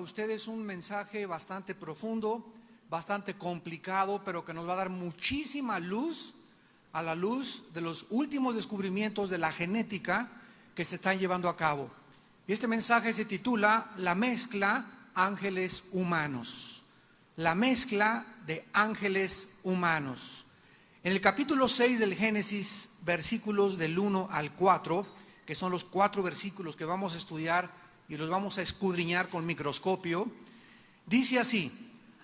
ustedes un mensaje bastante profundo, bastante complicado, pero que nos va a dar muchísima luz a la luz de los últimos descubrimientos de la genética que se están llevando a cabo. Y este mensaje se titula La mezcla ángeles humanos. La mezcla de ángeles humanos. En el capítulo 6 del Génesis, versículos del 1 al 4, que son los 4 versículos que vamos a estudiar y los vamos a escudriñar con microscopio, dice así: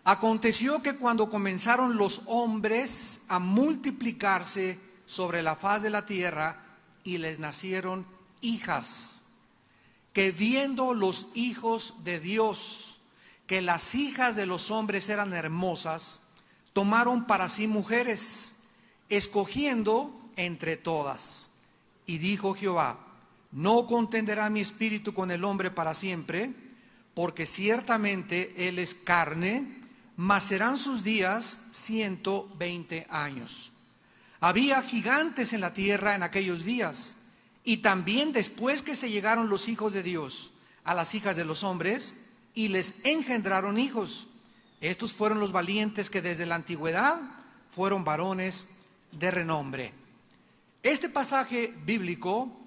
aconteció que cuando comenzaron los hombres a multiplicarse sobre la faz de la tierra y les nacieron hijas, que viendo los hijos de Dios que las hijas de los hombres eran hermosas, tomaron para sí mujeres, escogiendo entre todas. Y dijo Jehová: no contenderá mi espíritu con el hombre para siempre, porque ciertamente él es carne, mas serán sus días 120 años. Había gigantes en la tierra en aquellos días, y también después que se llegaron los hijos de Dios a las hijas de los hombres, y les engendraron hijos. Estos fueron los valientes que desde la antigüedad fueron varones de renombre. Este pasaje bíblico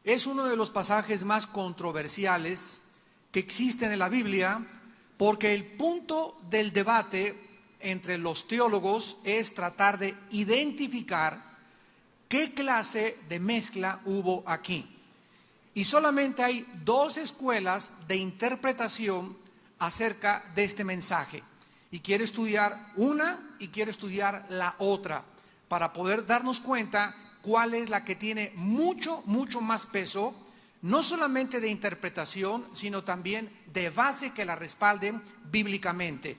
es uno de los pasajes más controversiales que existen en la Biblia, porque el punto del debate entre los teólogos es tratar de identificar qué clase de mezcla hubo aquí. Y solamente hay 2 escuelas de interpretación acerca de este mensaje. Y quiero estudiar una y quiero estudiar la otra, para poder darnos cuenta cuál es la que tiene mucho más peso, no solamente de interpretación, sino también de base que la respalden bíblicamente.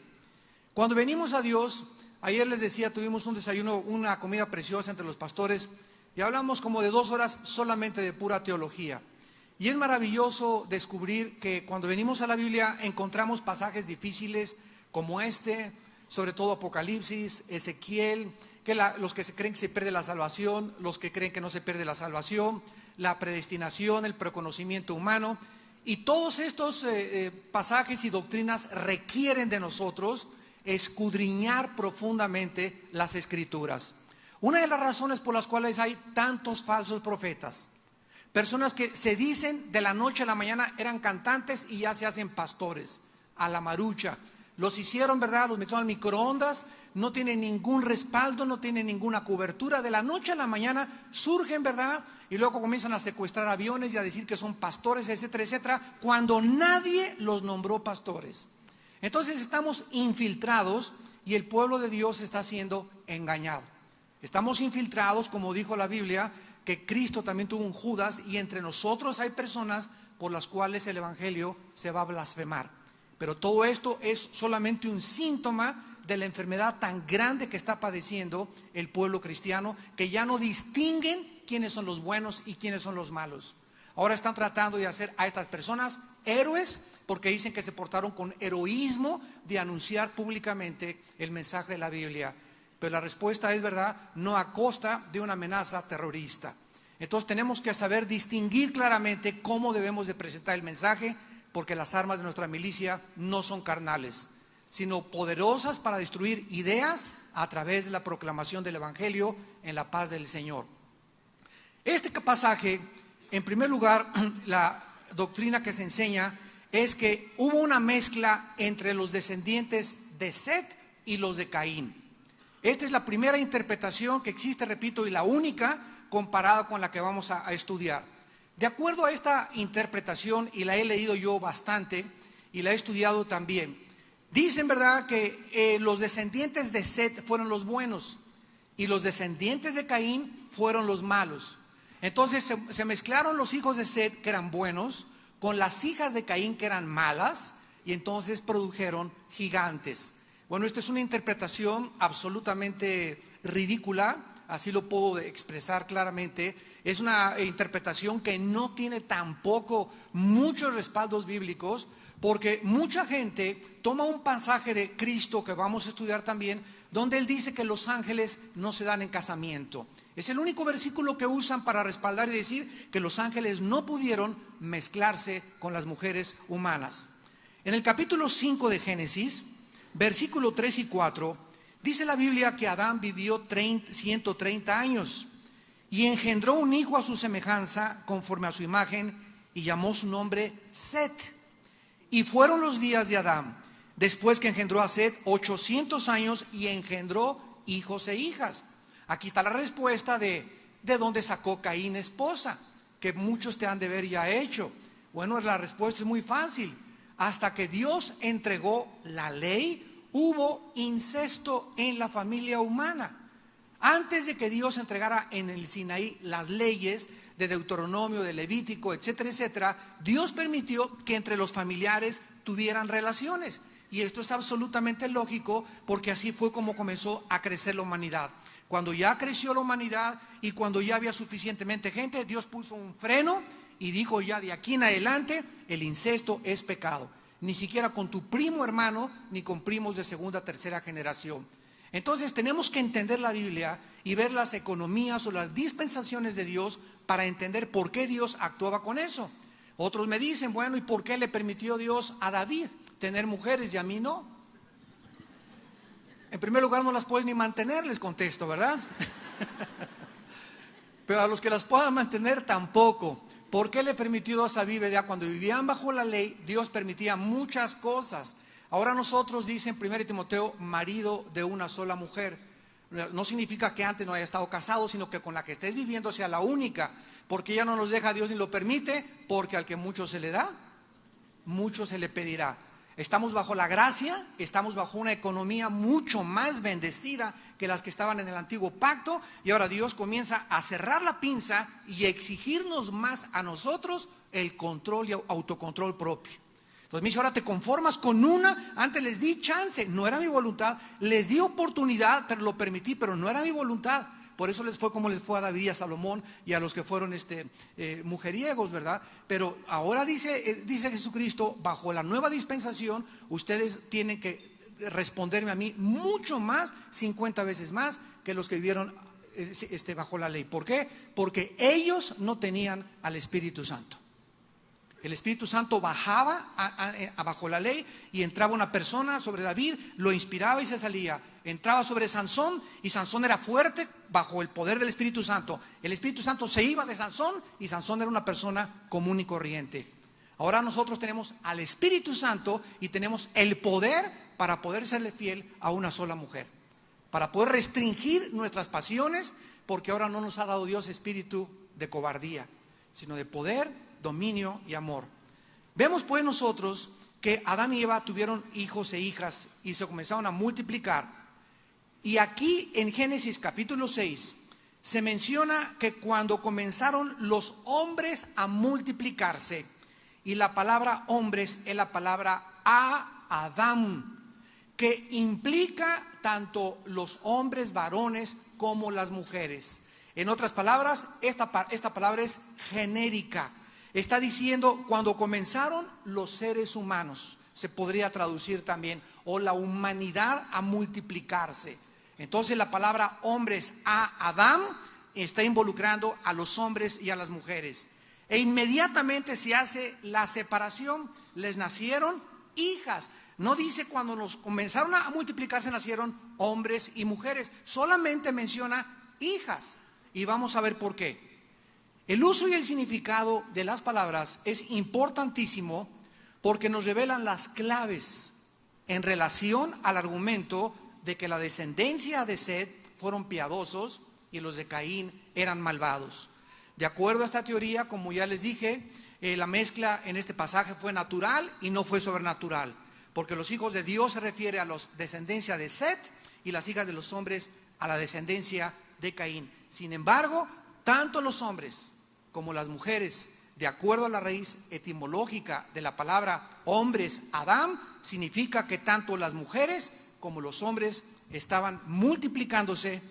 Cuando venimos a Dios, ayer les decía, tuvimos un desayuno, una comida preciosa entre los pastores, y hablamos como de 2 horas solamente de pura teología. Y es maravilloso descubrir que cuando venimos a la Biblia encontramos pasajes difíciles como este, sobre todo Apocalipsis, Ezequiel, que los que se creen que se pierde la salvación, los que creen que no se pierde la salvación, la predestinación, el preconocimiento humano. Y todos estos pasajes y doctrinas requieren de nosotros escudriñar profundamente las Escrituras. Una de las razones por las cuales hay tantos falsos profetas, personas que se dicen de la noche a la mañana eran cantantes y ya se hacen pastores, a la marucha. Los hicieron, ¿verdad? Los metieron al microondas, no tienen ningún respaldo, no tienen ninguna cobertura. De la noche a la mañana surgen, ¿verdad? Y luego comienzan a secuestrar aviones y a decir que son pastores, etcétera, etcétera, cuando nadie los nombró pastores. Entonces estamos infiltrados y el pueblo de Dios está siendo engañado. Estamos infiltrados, como dijo la Biblia, que Cristo también tuvo un Judas, y entre nosotros hay personas por las cuales el evangelio se va a blasfemar. Pero todo esto es solamente un síntoma de la enfermedad tan grande que está padeciendo el pueblo cristiano, que ya no distinguen quiénes son los buenos y quiénes son los malos. Ahora están tratando de hacer a estas personas héroes, porque dicen que se portaron con heroísmo de anunciar públicamente el mensaje de la Biblia. Pero la respuesta es, ¿verdad?, no a costa de una amenaza terrorista. Entonces tenemos que saber distinguir claramente cómo debemos de presentar el mensaje, porque las armas de nuestra milicia no son carnales, sino poderosas para destruir ideas a través de la proclamación del evangelio en la paz del Señor. Este pasaje, en primer lugar, la doctrina que se enseña es que hubo una mezcla entre los descendientes de Set y los de Caín. Esta es la primera interpretación que existe, repito, y la única comparada con la que vamos a estudiar. De acuerdo a esta interpretación, y la he leído yo bastante y la he estudiado también, dicen, ¿verdad?, que los descendientes de Set fueron los buenos y los descendientes de Caín fueron los malos. Entonces se mezclaron los hijos de Set, que eran buenos, con las hijas de Caín, que eran malas, y entonces produjeron gigantes. Bueno, esta es una interpretación absolutamente ridícula, así lo puedo expresar claramente. Es una interpretación que no tiene tampoco muchos respaldos bíblicos, porque mucha gente toma un pasaje de Cristo que vamos a estudiar también, donde él dice que los ángeles no se dan en casamiento. Es el único versículo que usan para respaldar y decir que los ángeles no pudieron mezclarse con las mujeres humanas. En el capítulo 5 de Génesis, versículo 3 y 4, dice la Biblia que Adán vivió 130 años y engendró un hijo a su semejanza, conforme a su imagen, y llamó su nombre Set. Y fueron los días de Adán, después que engendró a Set, 800 años, y engendró hijos e hijas. Aquí está la respuesta de dónde sacó Caín esposa, que muchos te han de ver ya hecho. Bueno, la respuesta es muy fácil. Hasta que Dios entregó la ley, hubo incesto en la familia humana. Antes de que Dios entregara en el Sinaí las leyes de Deuteronomio, de Levítico, etcétera, etcétera, Dios permitió que entre los familiares tuvieran relaciones. Y esto es absolutamente lógico, porque así fue como comenzó a crecer la humanidad. Cuando ya creció la humanidad y cuando ya había suficientemente gente, Dios puso un freno y dijo: ya de aquí en adelante el incesto es pecado. Ni siquiera con tu primo hermano, ni con primos de segunda, tercera generación. Entonces tenemos que entender la Biblia y ver las economías o las dispensaciones de Dios para entender por qué Dios actuaba con eso. Otros me dicen: bueno, ¿y por qué le permitió Dios a David tener mujeres y a mí no? En primer lugar, no las puedes ni mantener, les contesto, ¿verdad? Pero a los que las puedan mantener tampoco. ¿Por qué le permitió Dios a David? Cuando vivían bajo la ley, Dios permitía muchas cosas. Ahora nosotros, dice en 1 Timoteo, marido de una sola mujer. No significa que antes no haya estado casado, sino que con la que estés viviendo sea la única. Porque ya no nos deja Dios ni lo permite, porque al que mucho se le da, mucho se le pedirá. Estamos bajo la gracia, estamos bajo una economía mucho más bendecida que las que estaban en el antiguo pacto, y ahora Dios comienza a cerrar la pinza y exigirnos más a nosotros el control y autocontrol propio. Entonces me dice: ahora te conformas con una. Antes les di chance, no era mi voluntad, les di oportunidad, pero lo permití, pero no era mi voluntad. Por eso les fue como les fue a David y a Salomón y a los que fueron mujeriegos, ¿verdad? Pero ahora dice Jesucristo, bajo la nueva dispensación, ustedes tienen que responderme a mí mucho más, 50 veces más, que los que vivieron bajo la ley. ¿Por qué? Porque ellos no tenían al Espíritu Santo. El Espíritu Santo bajaba bajo la ley y entraba una persona sobre David, lo inspiraba y se salía. Entraba sobre Sansón y Sansón era fuerte bajo el poder del Espíritu Santo. El Espíritu Santo se iba de Sansón y Sansón era una persona común y corriente. Ahora nosotros tenemos al Espíritu Santo y tenemos el poder para poder serle fiel a una sola mujer, para poder restringir nuestras pasiones, porque ahora no nos ha dado Dios espíritu de cobardía, sino de poder, dominio y amor. Vemos pues nosotros que Adán y Eva tuvieron hijos e hijas y se comenzaron a multiplicar. Y aquí en Génesis capítulo 6 se menciona que cuando comenzaron los hombres a multiplicarse, y la palabra hombres es la palabra Adán, que implica tanto los hombres varones como las mujeres. En otras palabras, esta palabra es genérica. Está diciendo cuando comenzaron los seres humanos, se podría traducir también, o la humanidad a multiplicarse. Entonces la palabra hombres Adán está involucrando a los hombres y a las mujeres. E inmediatamente se hace la separación, les nacieron hijas. No dice cuando nos comenzaron a multiplicarse nacieron hombres y mujeres, solamente menciona hijas. Y vamos a ver por qué. El uso y el significado de las palabras es importantísimo porque nos revelan las claves en relación al argumento de que la descendencia de Set fueron piadosos y los de Caín eran malvados. De acuerdo a esta teoría, como ya les dije, la mezcla en este pasaje fue natural y no fue sobrenatural, porque los hijos de Dios se refiere a la descendencia de Set y las hijas de los hombres a la descendencia de Caín. Sin embargo, tanto los hombres como las mujeres, de acuerdo a la raíz etimológica de la palabra hombres, Adán, significa que tanto las mujeres como los hombres estaban multiplicándose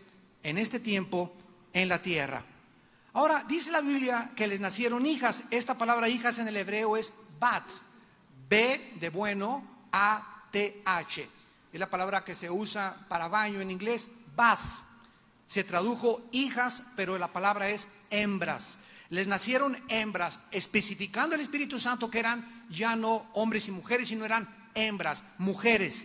en este tiempo en la tierra. Ahora, dice la Biblia que les nacieron hijas. Esta palabra hijas en el hebreo es bat, B de bueno, A-T-H. Es la palabra que se usa para baño en inglés, bath. Se tradujo hijas, pero la palabra es hembras. Les nacieron hembras, especificando el Espíritu Santo que eran ya no hombres y mujeres, sino eran hembras, mujeres.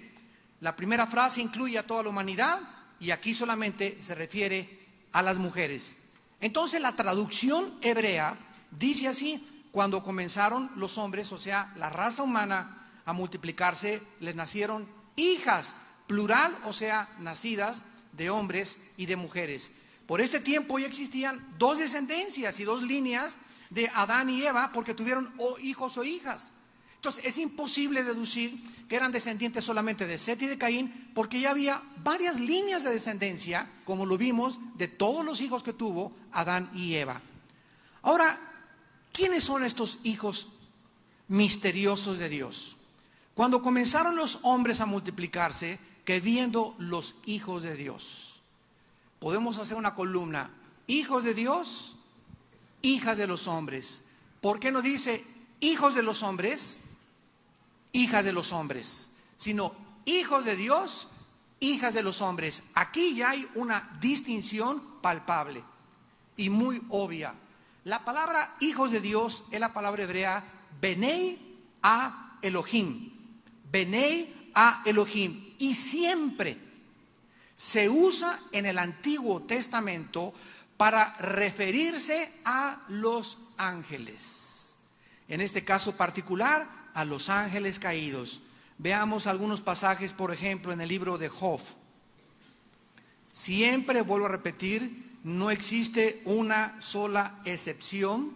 La primera frase incluye a toda la humanidad y aquí solamente se refiere a las mujeres. Entonces la traducción hebrea dice así: cuando comenzaron los hombres, o sea, la raza humana, a multiplicarse, les nacieron hijas, plural, o sea, nacidas de hombres y de mujeres. Por este tiempo ya existían dos descendencias y dos líneas de Adán y Eva, porque tuvieron hijos o hijas. Entonces es imposible deducir que eran descendientes solamente de Set y de Caín, porque ya había varias líneas de descendencia, como lo vimos, de todos los hijos que tuvo Adán y Eva. Ahora, ¿quiénes son estos hijos misteriosos de Dios? Cuando comenzaron los hombres a multiplicarse, que viendo los hijos de Dios. Podemos hacer una columna: hijos de Dios, hijas de los hombres. ¿Por qué no dice hijos de los hombres, hijas de los hombres? Sino hijos de Dios, hijas de los hombres. Aquí ya hay una distinción palpable y muy obvia. La palabra hijos de Dios es la palabra hebrea Benei a Elohim. Benei a Elohim. Y siempre se usa en el Antiguo Testamento para referirse a los ángeles. En este caso particular, a los ángeles caídos. Veamos algunos pasajes, por ejemplo, en el libro de Job. Siempre, vuelvo a repetir, no existe una sola excepción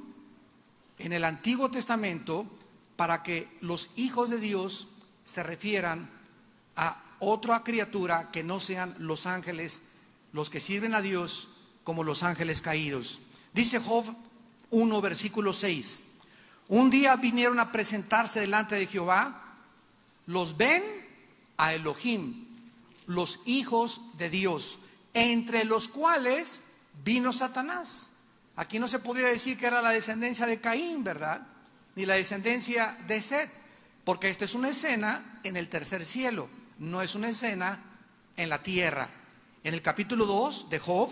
en el Antiguo Testamento para que los hijos de Dios se refieran a otra criatura que no sean los ángeles, los que sirven a Dios como los ángeles caídos. Dice Job 1, versículo 6: un día vinieron a presentarse delante de Jehová los Ben a Elohim, los hijos de Dios, entre los cuales vino Satanás. Aquí no se podría decir que era la descendencia de Caín, ¿verdad? Ni la descendencia de Set, porque esta es una escena en el tercer cielo, no es una escena en la tierra. En el capítulo 2 de Job,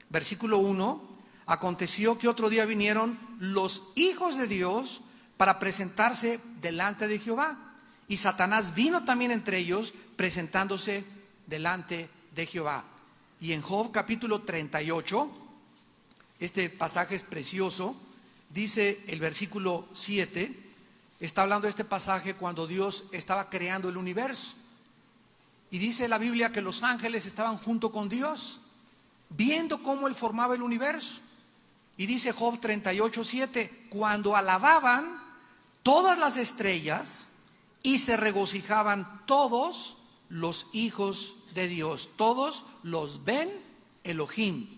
versículo 1, aconteció que otro día vinieron los hijos de Dios para presentarse delante de Jehová, y Satanás vino también entre ellos, presentándose delante de Jehová. Y en Job capítulo 38, este pasaje es precioso. Dice el versículo 7, está hablando de este pasaje cuando Dios estaba creando el universo. Y dice la Biblia que los ángeles estaban junto con Dios, viendo cómo Él formaba el universo. Y dice Job 38, 7, cuando alababan todas las estrellas y se regocijaban todos los hijos de Dios, todos los Ben Elohim.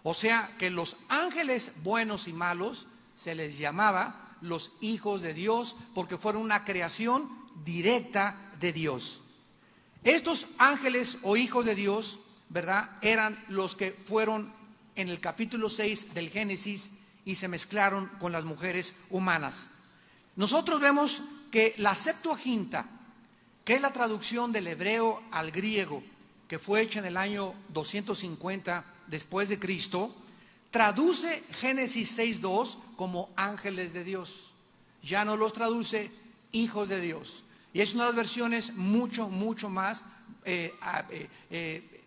O sea que los ángeles buenos y malos se les llamaba los hijos de Dios, porque fueron una creación directa de Dios. Estos ángeles o hijos de Dios, ¿verdad?, eran los que fueron en el capítulo 6 del Génesis y se mezclaron con las mujeres humanas. Nosotros vemos que la Septuaginta, que es la traducción del hebreo al griego, que fue hecha en el año 250 después de Cristo, traduce Génesis 6:2 como ángeles de Dios. Ya no los traduce hijos de Dios. Y es una de las versiones mucho más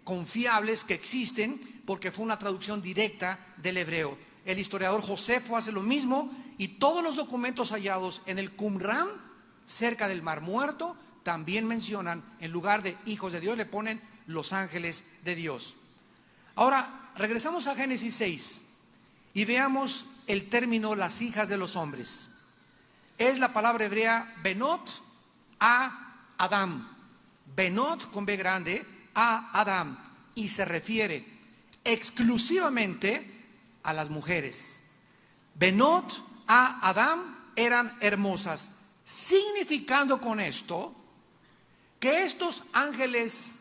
confiables que existen, porque fue una traducción directa del hebreo. El historiador Josefo hace lo mismo, y todos los documentos hallados en el Qumran, cerca del Mar Muerto, también mencionan, en lugar de hijos de Dios, le ponen los ángeles de Dios. Ahora, regresamos a Génesis 6 y veamos el término las hijas de los hombres. Es la palabra hebrea Benot a Adam. Benot con B grande a Adam, y se refiere exclusivamente a las mujeres. Benot a Adam eran hermosas, significando con esto que estos ángeles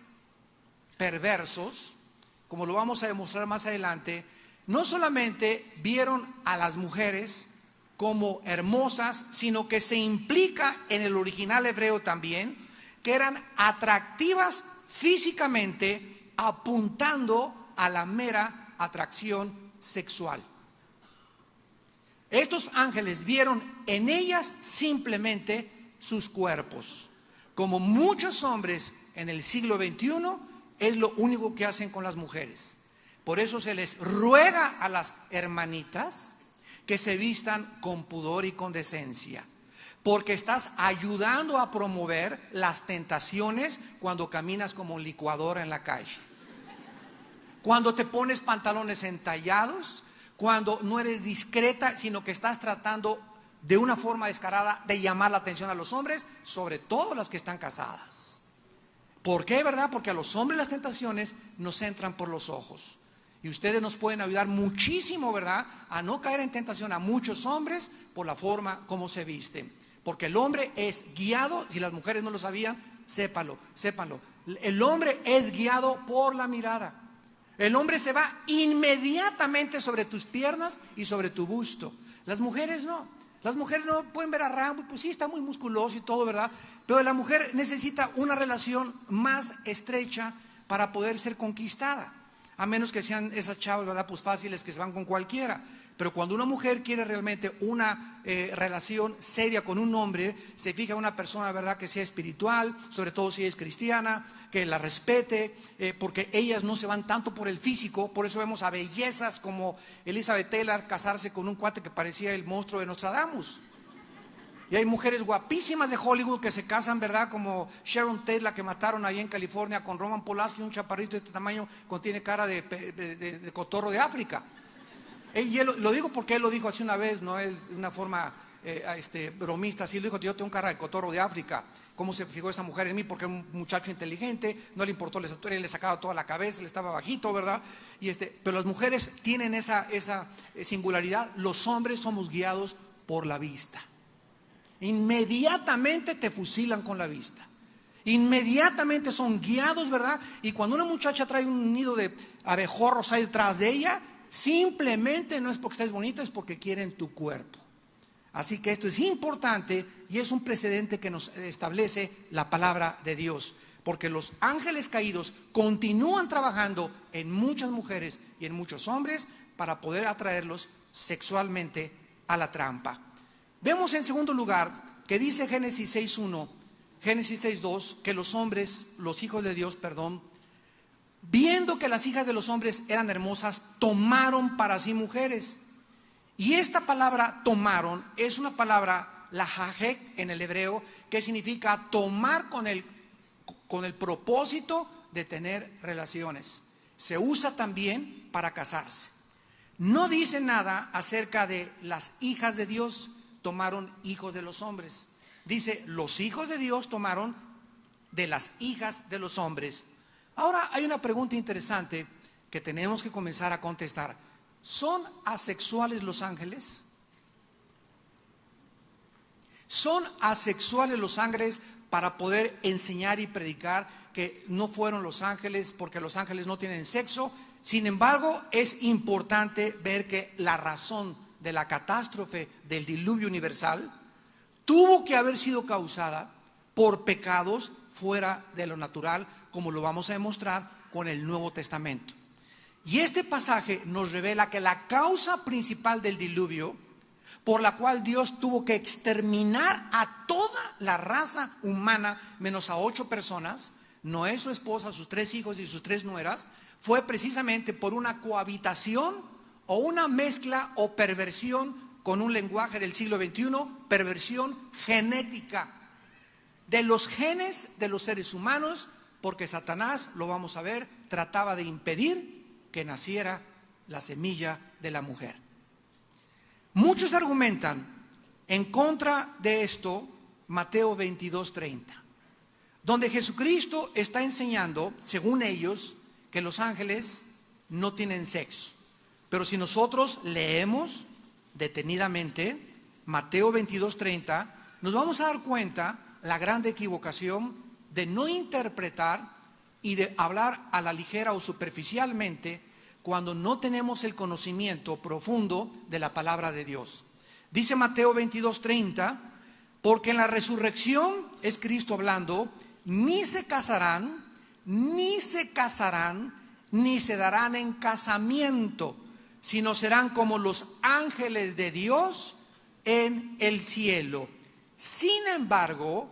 perversos, como lo vamos a demostrar más adelante, no solamente vieron a las mujeres como hermosas, sino que se implica en el original hebreo también que eran atractivas físicamente, apuntando a la mera atracción sexual. Estos ángeles vieron en ellas simplemente sus cuerpos. Como muchos hombres en el siglo XXI, es lo único que hacen con las mujeres. Por eso se les ruega a las hermanitas que se vistan con pudor y con decencia, porque estás ayudando a promover las tentaciones cuando caminas como licuadora en la calle, cuando te pones pantalones entallados, cuando no eres discreta, sino que estás tratando de una forma descarada de llamar la atención a los hombres, sobre todo las que están casadas. ¿Por qué, verdad? Porque a los hombres las tentaciones nos entran por los ojos. Y ustedes nos pueden ayudar muchísimo, ¿verdad?, a no caer en tentación a muchos hombres por la forma como se visten. Porque el hombre es guiado, si las mujeres no lo sabían, sépanlo. El hombre es guiado por la mirada. El hombre se va inmediatamente sobre tus piernas y sobre tu busto. Las mujeres no. Las mujeres no pueden ver a Rambo, pues sí, está muy musculoso y todo, ¿verdad? Pero la mujer necesita una relación más estrecha para poder ser conquistada. A menos que sean esas chavas, ¿verdad?, pues fáciles, que se van con cualquiera. Pero cuando una mujer quiere realmente una relación seria con un hombre, se fija en una persona, ¿verdad?, que sea espiritual, sobre todo si es cristiana, que la respete, porque ellas no se van tanto por el físico. Por eso vemos a bellezas como Elizabeth Taylor casarse con un cuate que parecía el monstruo de Nostradamus. Y hay mujeres guapísimas de Hollywood que se casan, ¿verdad?, como Sharon Tate, la que mataron ahí en California, con Roman Polanski, un chaparrito de este tamaño, tiene cara de cotorro de África. Y él, lo digo porque él lo dijo así una vez, no es una forma bromista, así lo dijo: yo tengo cara de cotorro de África. ¿Cómo se fijó esa mujer en mí? Porque era un muchacho inteligente, no le importó la estatura, le sacaba toda la cabeza, le estaba bajito, ¿verdad? Pero las mujeres tienen esa singularidad. Los hombres somos guiados por la vista. Inmediatamente te fusilan con la vista. Inmediatamente son guiados, ¿verdad? Y cuando una muchacha trae un nido de abejorros ahí detrás de ella, simplemente no es porque estés bonita, es porque quieren tu cuerpo. Así que esto es importante y es un precedente que nos establece la palabra de Dios, porque los ángeles caídos continúan trabajando en muchas mujeres y en muchos hombres para poder atraerlos sexualmente a la trampa. Vemos en segundo lugar que dice Génesis 6.1, Génesis 6.2, que los hombres, los hijos de Dios, viendo que las hijas de los hombres eran hermosas, tomaron para sí mujeres. Y esta palabra tomaron es una palabra, la hajek en el hebreo, que significa tomar con el propósito de tener relaciones. Se usa también para casarse. No dice nada acerca de las hijas de Dios tomaron hijos de los hombres. Dice: los hijos de Dios tomaron de las hijas de los hombres. Ahora hay una pregunta interesante que tenemos que comenzar a contestar. ¿Son asexuales los ángeles? ¿Son asexuales los ángeles para poder enseñar y predicar que no fueron los ángeles porque los ángeles no tienen sexo? Sin embargo, es importante ver que la razón de la catástrofe del diluvio universal tuvo que haber sido causada por pecados fuera de lo natural, como lo vamos a demostrar con el Nuevo Testamento. Y este pasaje nos revela que la causa principal del diluvio, por la cual Dios tuvo que exterminar a toda la raza humana, menos a 8 personas, Noé, su esposa, sus 3 hijos y sus 3 nueras, fue precisamente por una cohabitación o una mezcla o perversión, con un lenguaje del siglo XXI, perversión genética de los genes de los seres humanos, porque Satanás, lo vamos a ver, trataba de impedir que naciera la semilla de la mujer. Muchos argumentan en contra de esto Mateo 22:30, donde Jesucristo está enseñando, según ellos, que los ángeles no tienen sexo. Pero si nosotros leemos detenidamente Mateo 22:30, nos vamos a dar cuenta la gran equivocación de no interpretar y de hablar a la ligera o superficialmente cuando no tenemos el conocimiento profundo de la palabra de Dios. Dice Mateo 22:30, porque en la resurrección, es Cristo hablando, ni se casarán, ni se darán en casamiento, sino serán como los ángeles de Dios en el cielo. Sin embargo,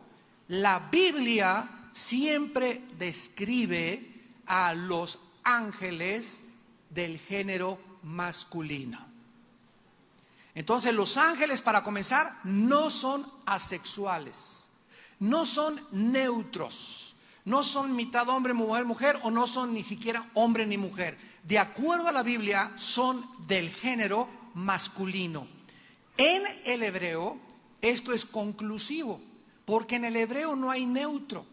la Biblia siempre describe a los ángeles del género masculino. Entonces, los ángeles, para comenzar, no son asexuales, no son neutros, no son mitad hombre, mujer, o no son ni siquiera hombre ni mujer. De acuerdo a la Biblia, son del género masculino. En el hebreo, esto es conclusivo, porque en el hebreo no hay neutro.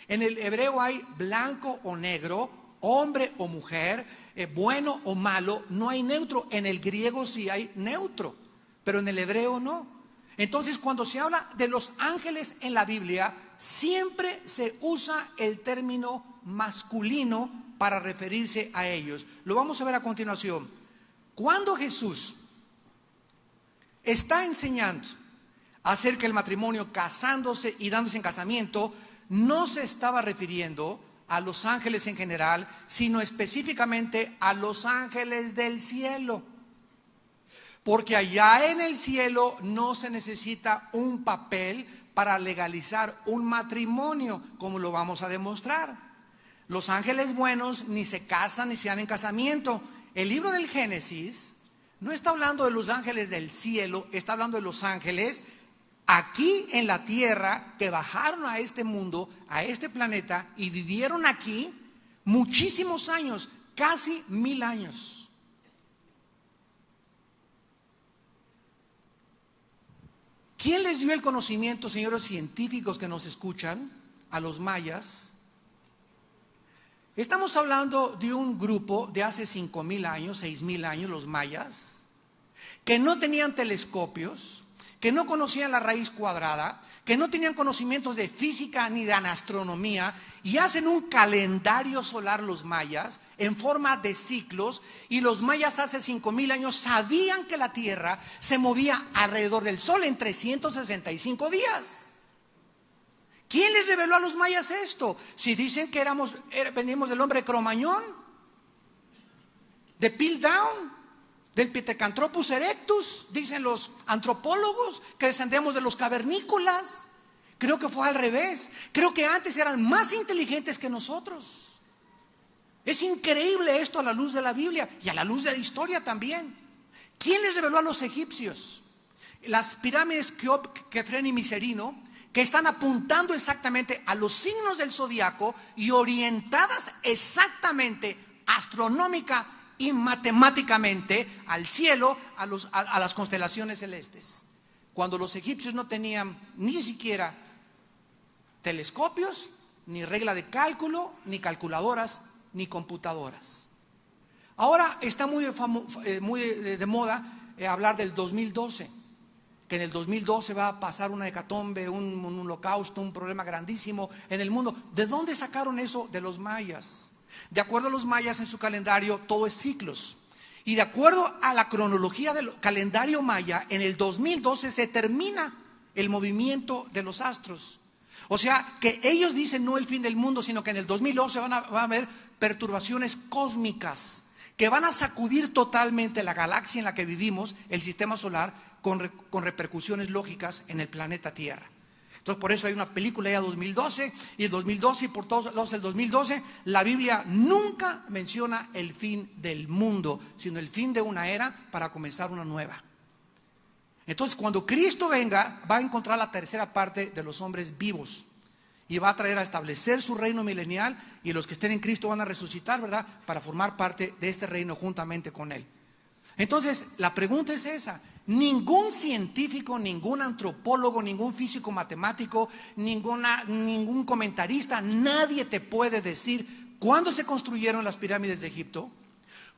En el hebreo hay blanco o negro, hombre o mujer, bueno o malo, no hay neutro. En el griego sí hay neutro, pero en el hebreo no. Entonces, cuando se habla de los ángeles en la Biblia, siempre se usa el término masculino para referirse a ellos. Lo vamos a ver a continuación. Cuando Jesús está enseñando acerca del matrimonio, casándose y dándose en casamiento, no se estaba refiriendo a los ángeles en general, sino específicamente a los ángeles del cielo. Porque allá en el cielo no se necesita un papel para legalizar un matrimonio, como lo vamos a demostrar. Los ángeles buenos ni se casan ni se dan en casamiento. El libro del Génesis no está hablando de los ángeles del cielo, está hablando de los ángeles aquí en la tierra que bajaron a este mundo, a este planeta, y vivieron aquí muchísimos años, casi 1000 años. ¿Quién les dio el conocimiento, señores científicos que nos escuchan, a los mayas? Estamos hablando de un grupo de hace 5000 años, 6000 años, los mayas, que no tenían telescopios, que no conocían la raíz cuadrada, que no tenían conocimientos de física ni de astronomía, y hacen un calendario solar los mayas en forma de ciclos. Y los mayas hace 5000 años sabían que la tierra se movía alrededor del sol en 365 días. ¿Quién les reveló a los mayas esto? Si dicen que venimos del hombre Cromañón, de Piltdown, del Pithecanthropus erectus, dicen los antropólogos, que descendemos de los cavernícolas. Creo que fue al revés. Creo que antes eran más inteligentes que nosotros. Es increíble esto a la luz de la Biblia y a la luz de la historia también. ¿Quién les reveló a los egipcios? Las pirámides Kefren y Miserino, que están apuntando exactamente a los signos del zodiaco y orientadas exactamente astronómica y matemáticamente al cielo, a las constelaciones celestes. Cuando los egipcios no tenían ni siquiera telescopios, ni regla de cálculo, ni calculadoras, ni computadoras. Ahora está muy de moda hablar del 2012, que en el 2012 va a pasar una hecatombe, un holocausto, un problema grandísimo en el mundo. ¿De dónde sacaron eso? De los mayas. De acuerdo a los mayas, en su calendario todo es ciclos. Y de acuerdo a la cronología del calendario maya, en el 2012 se termina el movimiento de los astros. O sea, que ellos dicen no el fin del mundo, sino que en el 2012 va a haber perturbaciones cósmicas que van a sacudir totalmente la galaxia en la que vivimos, el sistema solar, con repercusiones lógicas en el planeta Tierra. Entonces, por eso hay una película ya 2012, y el 2012, y por todos lados el 2012, la Biblia nunca menciona el fin del mundo, sino el fin de una era para comenzar una nueva. Entonces, cuando Cristo venga, va a encontrar la tercera parte de los hombres vivos y va a traer a establecer su reino milenial, y los que estén en Cristo van a resucitar, ¿verdad?, para formar parte de este reino juntamente con Él. Entonces, la pregunta es esa. Ningún científico, ningún antropólogo, ningún físico matemático, ningún comentarista, nadie te puede decir cuándo se construyeron las pirámides de Egipto,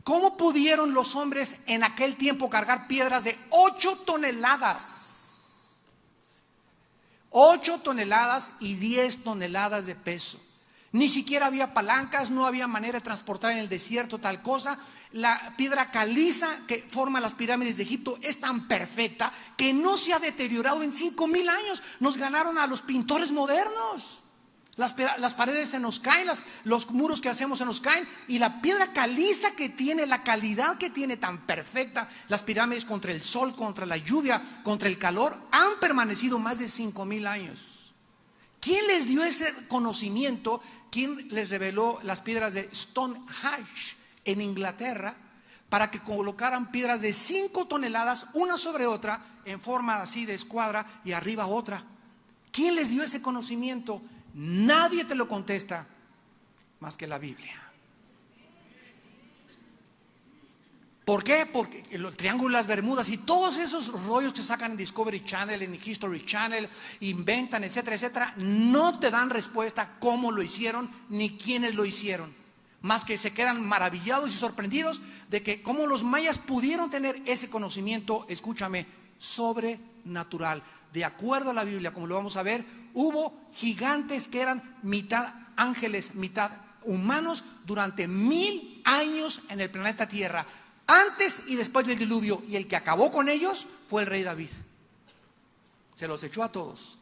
cómo pudieron los hombres en aquel tiempo cargar piedras de 8 toneladas. 8 toneladas y 10 toneladas de peso. Ni siquiera había palancas, no había manera de transportar en el desierto tal cosa. La piedra caliza que forma las pirámides de Egipto es tan perfecta que no se ha deteriorado en 5000 años. Nos ganaron a los pintores modernos. Las paredes se nos caen, los muros que hacemos se nos caen, y la piedra caliza que tiene, la calidad que tiene tan perfecta, las pirámides contra el sol, contra la lluvia, contra el calor, han permanecido más de 5,000 años. ¿Quién les dio ese conocimiento? ¿Quién les reveló las piedras de Stonehenge en Inglaterra para que colocaran piedras de 5 toneladas una sobre otra en forma así de escuadra y arriba otra? ¿Quién les dio ese conocimiento? Nadie te lo contesta más que la Biblia. ¿Por qué? Porque el Triángulo de las Bermudas y todos esos rollos que sacan en Discovery Channel, en History Channel, inventan, etcétera, etcétera, no te dan respuesta cómo lo hicieron ni quiénes lo hicieron, más que se quedan maravillados y sorprendidos de que cómo los mayas pudieron tener ese conocimiento, escúchame, sobrenatural. De acuerdo a la Biblia, como lo vamos a ver, hubo gigantes que eran mitad ángeles, mitad humanos durante 1000 años en el planeta Tierra, antes y después del diluvio, y el que acabó con ellos fue el rey David. Se los echó a todos,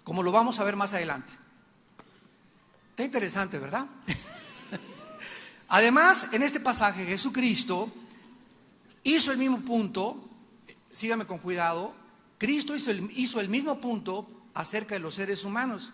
como lo vamos a ver más adelante. Está interesante, ¿verdad? Además, en este pasaje Jesucristo hizo el mismo punto. Sígame con cuidado. Cristo hizo el mismo punto acerca de los seres humanos,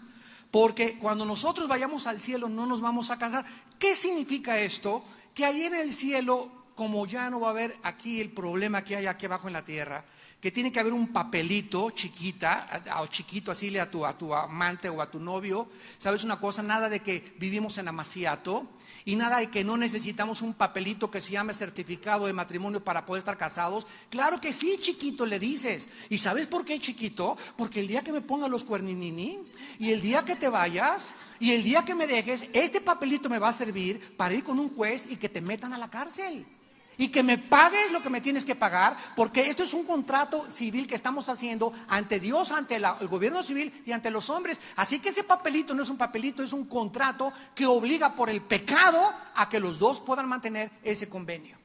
porque cuando nosotros vayamos al cielo no nos vamos a casar. ¿Qué significa esto? Que ahí en el cielo, como ya no va a haber aquí el problema que hay aquí abajo en la tierra, que tiene que haber un papelito chiquita o chiquito, así a tu amante o a tu novio. ¿Sabes una cosa? Nada de que vivimos en amaciato, y nada de que no necesitamos un papelito que se llame certificado de matrimonio para poder estar casados. Claro que sí, chiquito, le dices. ¿Y sabes por qué, chiquito? Porque el día que me ponga los cuerninini, y el día que te vayas, y el día que me dejes, este papelito me va a servir para ir con un juez y que te metan a la cárcel, y que me pagues lo que me tienes que pagar, porque esto es un contrato civil que estamos haciendo ante Dios, ante el gobierno civil y ante los hombres. Así que ese papelito no es un papelito, es un contrato que obliga por el pecado a que los dos puedan mantener ese convenio.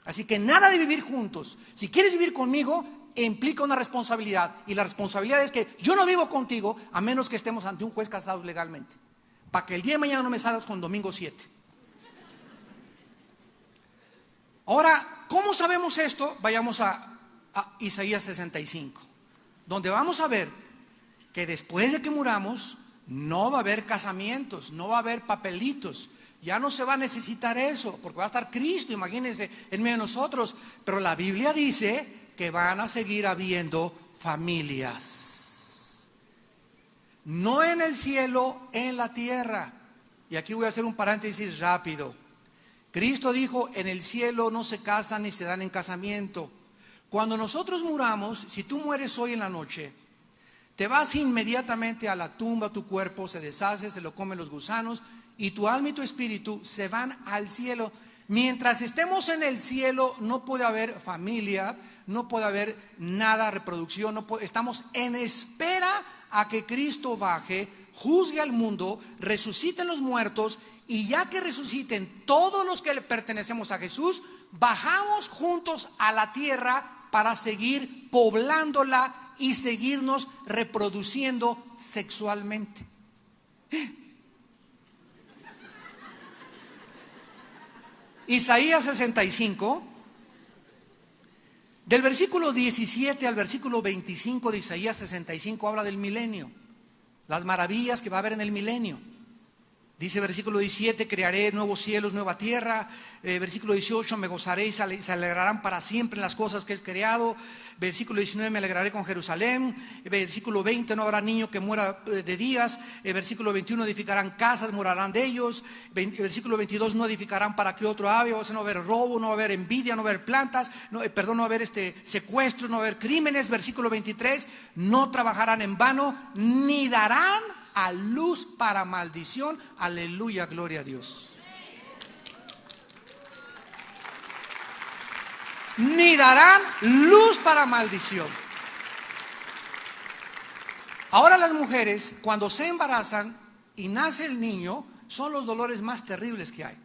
Así que nada de vivir juntos. Si quieres vivir conmigo, implica una responsabilidad, y la responsabilidad es que yo no vivo contigo a menos que estemos ante un juez casados legalmente, para que el día de mañana no me salgas con domingo 7. Ahora, ¿cómo sabemos esto? Vayamos a Isaías 65, donde vamos a ver que después de que muramos no va a haber casamientos, no va a haber papelitos, ya no se va a necesitar eso, porque va a estar Cristo, imagínense, en medio de nosotros. Pero la Biblia dice que van a seguir habiendo familias, no en el cielo, en la tierra. Y aquí voy a hacer un paréntesis rápido. Cristo dijo: en el cielo no se casan ni se dan en casamiento. Cuando nosotros muramos, si tú mueres hoy en la noche, te vas inmediatamente a la tumba, tu cuerpo se deshace, se lo comen los gusanos, y tu alma y tu espíritu se van al cielo. Mientras estemos en el cielo no puede haber familia, no puede haber nada, reproducción, estamos en espera a que Cristo baje, juzgue al mundo, resuciten los muertos, y ya que resuciten todos los que le pertenecemos a Jesús, bajamos juntos a la tierra para seguir poblándola y seguirnos reproduciendo sexualmente. Isaías 65, del versículo 17 al versículo 25 de Isaías 65, habla del milenio, las maravillas que va a haber en el milenio. Dice versículo 17: crearé nuevos cielos, nueva tierra. Versículo 18: me gozaré y se alegrarán para siempre en las cosas que he creado. Versículo 19: me alegraré con Jerusalén. Versículo 20: no habrá niño que muera de días. Versículo 21: edificarán casas, morarán de ellos. Versículo 22: no edificarán para que otro haga. O sea, no va a haber robo, no va a haber envidia, no va a haber plantas, no va a haber secuestros, no va a haber crímenes. Versículo 23: no trabajarán en vano, ni darán a luz para maldición. Aleluya, gloria a Dios. Ni darán luz para maldición. Ahora las mujeres, cuando se embarazan y nace el niño, son los dolores más terribles que hay.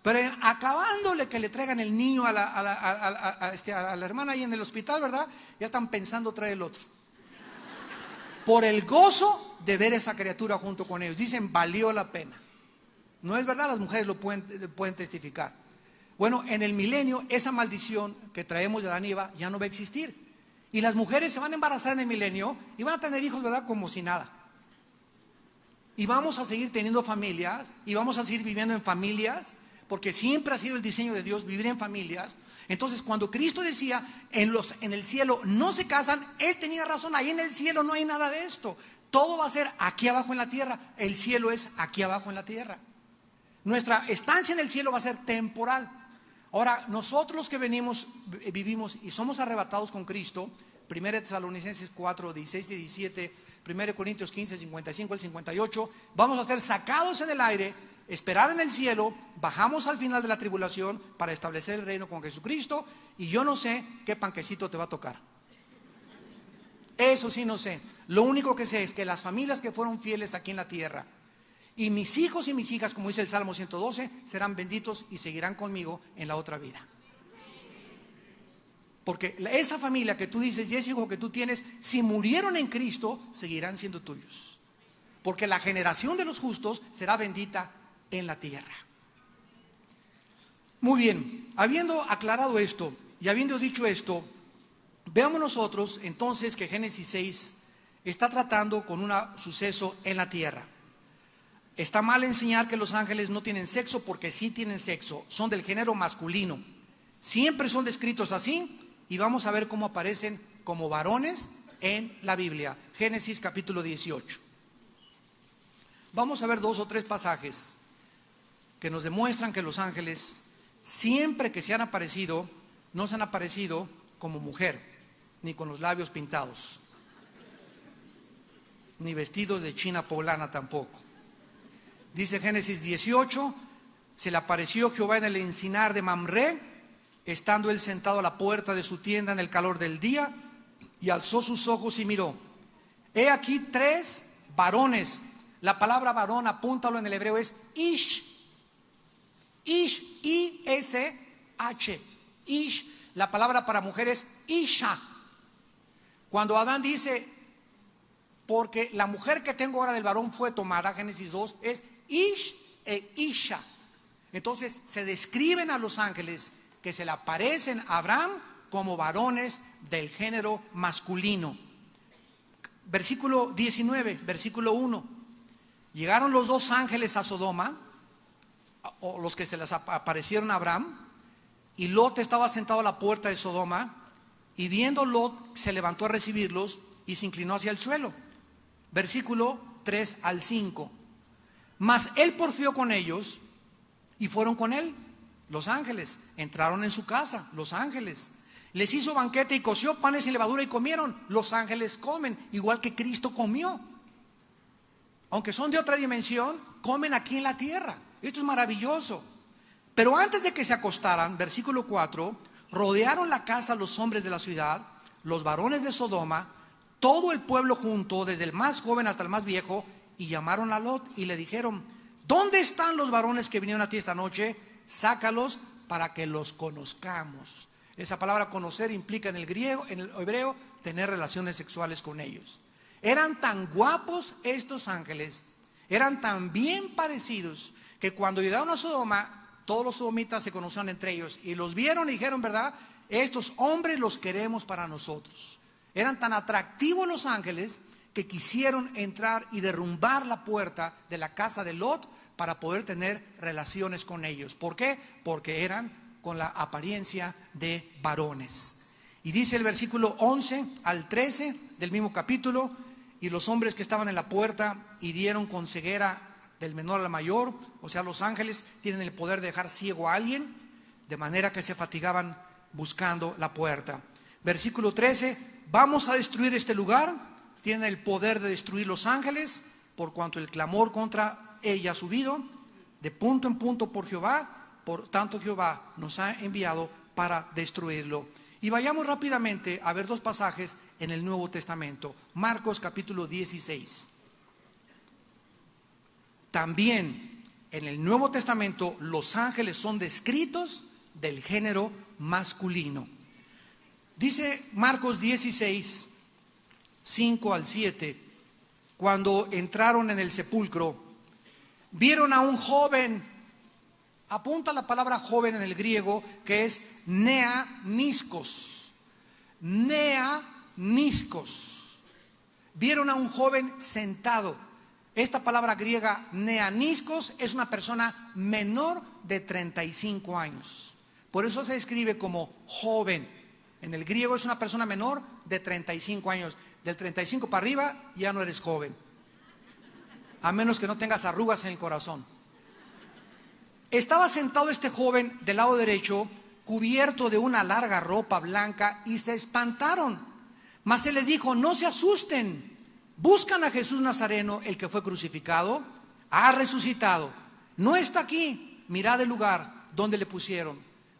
Pero acabándole que le traigan el niño a la hermana ahí en el hospital, ¿verdad? Ya están pensando traer el otro. por el gozo de ver esa criatura junto con ellos. Dicen, valió la pena. No es verdad, las mujeres lo pueden testificar. Bueno, en el milenio esa maldición que traemos de Adán y Eva ya no va a existir. Y las mujeres se van a embarazar en el milenio y van a tener hijos, ¿verdad? Como si nada. Y vamos a seguir teniendo familias y vamos a seguir viviendo en familias, porque siempre ha sido el diseño de Dios vivir en familias. Entonces, cuando Cristo decía en el cielo no se casan, Él tenía razón. Ahí en el cielo no hay nada de esto. Todo va a ser aquí abajo en la tierra. El cielo es aquí abajo en la tierra. Nuestra estancia en el cielo va a ser temporal. Ahora, nosotros los que vivimos y somos arrebatados con Cristo, 1 Tesalonicenses 4, 16 y 17, 1 Corintios 15, 55 al 58, vamos a ser sacados en el aire, esperar en el cielo, bajamos al final de la tribulación para establecer el reino con Jesucristo, y yo no sé qué panquecito te va a tocar. Eso sí no sé. Lo único que sé es que las familias que fueron fieles aquí en la tierra, y mis hijos y mis hijas, como dice el Salmo 112, serán benditos y seguirán conmigo en la otra vida. Porque esa familia que tú dices y ese hijo que tú tienes, si murieron en Cristo, seguirán siendo tuyos. Porque la generación de los justos será bendita en la tierra. Muy bien, habiendo aclarado esto y habiendo dicho esto, veamos nosotros entonces que Génesis 6 está tratando con un suceso en la tierra. Está mal enseñar que los ángeles no tienen sexo, porque sí tienen sexo, son del género masculino. Siempre son descritos así, y vamos a ver cómo aparecen como varones en la Biblia. Génesis capítulo 18. Vamos a ver 2 o 3 pasajes que nos demuestran que los ángeles, siempre que se han aparecido, no se han aparecido como mujer, ni con los labios pintados, ni vestidos de china poblana tampoco. Dice Génesis 18, se le apareció Jehová en el encinar de Mamré, estando él sentado a la puerta de su tienda en el calor del día, y alzó sus ojos y miró. He aquí 3 varones. La palabra varón, apúntalo en el hebreo, es ish. Ish, I-S-H. Ish, la palabra para mujer es isha. Cuando Adán dice, porque la mujer que tengo ahora del varón fue tomada, Génesis 2, es ish e isha. Entonces se describen a los ángeles que se le aparecen a Abraham como varones del género masculino. Versículo 19, versículo 1. Llegaron los 2 ángeles a Sodoma, o los que se les aparecieron a Abraham, y Lot estaba sentado a la puerta de Sodoma, y viendo Lot se levantó a recibirlos y se inclinó hacia el suelo. Versículo 3 al 5. Mas él porfió con ellos y fueron con él. Los ángeles entraron en su casa, los ángeles. Les hizo banquete y coció panes sin levadura y comieron. Los ángeles comen, igual que Cristo comió. Aunque son de otra dimensión, comen aquí en la tierra. Esto es maravilloso. Pero antes de que se acostaran, versículo 4, rodearon la casa los hombres de la ciudad, los varones de Sodoma, todo el pueblo junto, desde el más joven hasta el más viejo, y llamaron a Lot y le dijeron: ¿dónde están los varones que vinieron a ti esta noche? Sácalos para que los conozcamos. Esa palabra conocer implica en el griego, en el hebreo, tener relaciones sexuales con ellos. Eran tan guapos estos ángeles, eran tan bien parecidos, que cuando llegaron a Sodoma, todos los sodomitas se conocían entre ellos y los vieron y dijeron, ¿verdad? Estos hombres los queremos para nosotros. Eran tan atractivos los ángeles que quisieron entrar y derrumbar la puerta de la casa de Lot para poder tener relaciones con ellos. ¿Por qué? Porque eran con la apariencia de varones. Y dice el versículo 11 al 13 del mismo capítulo: y los hombres que estaban en la puerta hirieron con ceguera del menor al mayor. O sea, los ángeles tienen el poder de dejar ciego a alguien, de manera que se fatigaban buscando la puerta. Versículo 13: vamos a destruir este lugar. Tienen el poder de destruir los ángeles, por cuanto el clamor contra ella ha subido de punto en punto por Jehová. Por tanto Jehová nos ha enviado para destruirlo. Y vayamos rápidamente a ver 2 pasajes en el Nuevo Testamento. Marcos capítulo 16. También en el Nuevo Testamento los ángeles son descritos del género masculino. Dice Marcos 16, 5 al 7: cuando entraron en el sepulcro, vieron a un joven. Apunta la palabra joven en el griego, que es neaniskos. Neaniskos. Vieron a un joven sentado. Esta palabra griega neaniskos es una persona menor de 35 años. Por eso se escribe como joven. En el griego es una persona menor de 35 años. Del 35 para arriba ya no eres joven, a menos que no tengas arrugas en el corazón. Estaba sentado este joven del lado derecho, cubierto de una larga ropa blanca, y se espantaron. Mas se les dijo: no se asusten, buscan a Jesús Nazareno, el que fue crucificado. Ha resucitado, no está aquí. Mirad el lugar donde le pusieron.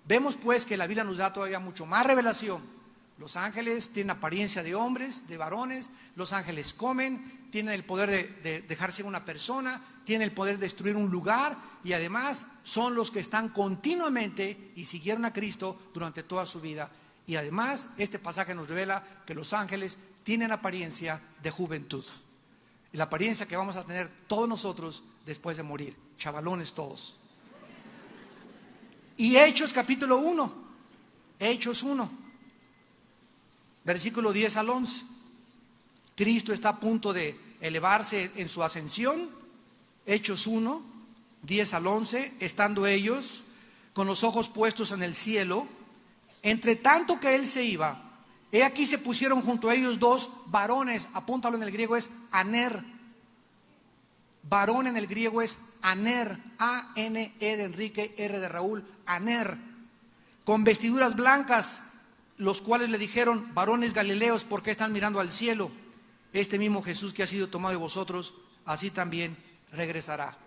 Vemos pues que la Biblia nos da todavía mucho más revelación. Los ángeles tienen apariencia de hombres, de varones. Los ángeles comen, tienen el poder de dejar ciega a una persona, tienen el poder de destruir un lugar, y además son los que están continuamente y siguieron a Cristo durante toda su vida. Y además este pasaje nos revela que los ángeles tienen apariencia de juventud, y la apariencia que vamos a tener todos nosotros después de morir, chavalones todos. Y Hechos capítulo 1, Hechos 1, versículo 10 al 11. Cristo está a punto de elevarse en su ascensión. Hechos 1, 10 al 11. Estando ellos con los ojos puestos en el cielo, entre tanto que él se iba, he aquí se pusieron junto a ellos dos varones. Apúntalo, en el griego es aner. Varón en el griego es aner, A-N-E de Enrique, R de Raúl, aner, con vestiduras blancas, los cuales le dijeron: varones galileos, ¿por qué están mirando al cielo? Este mismo Jesús que ha sido tomado de vosotros, así también regresará.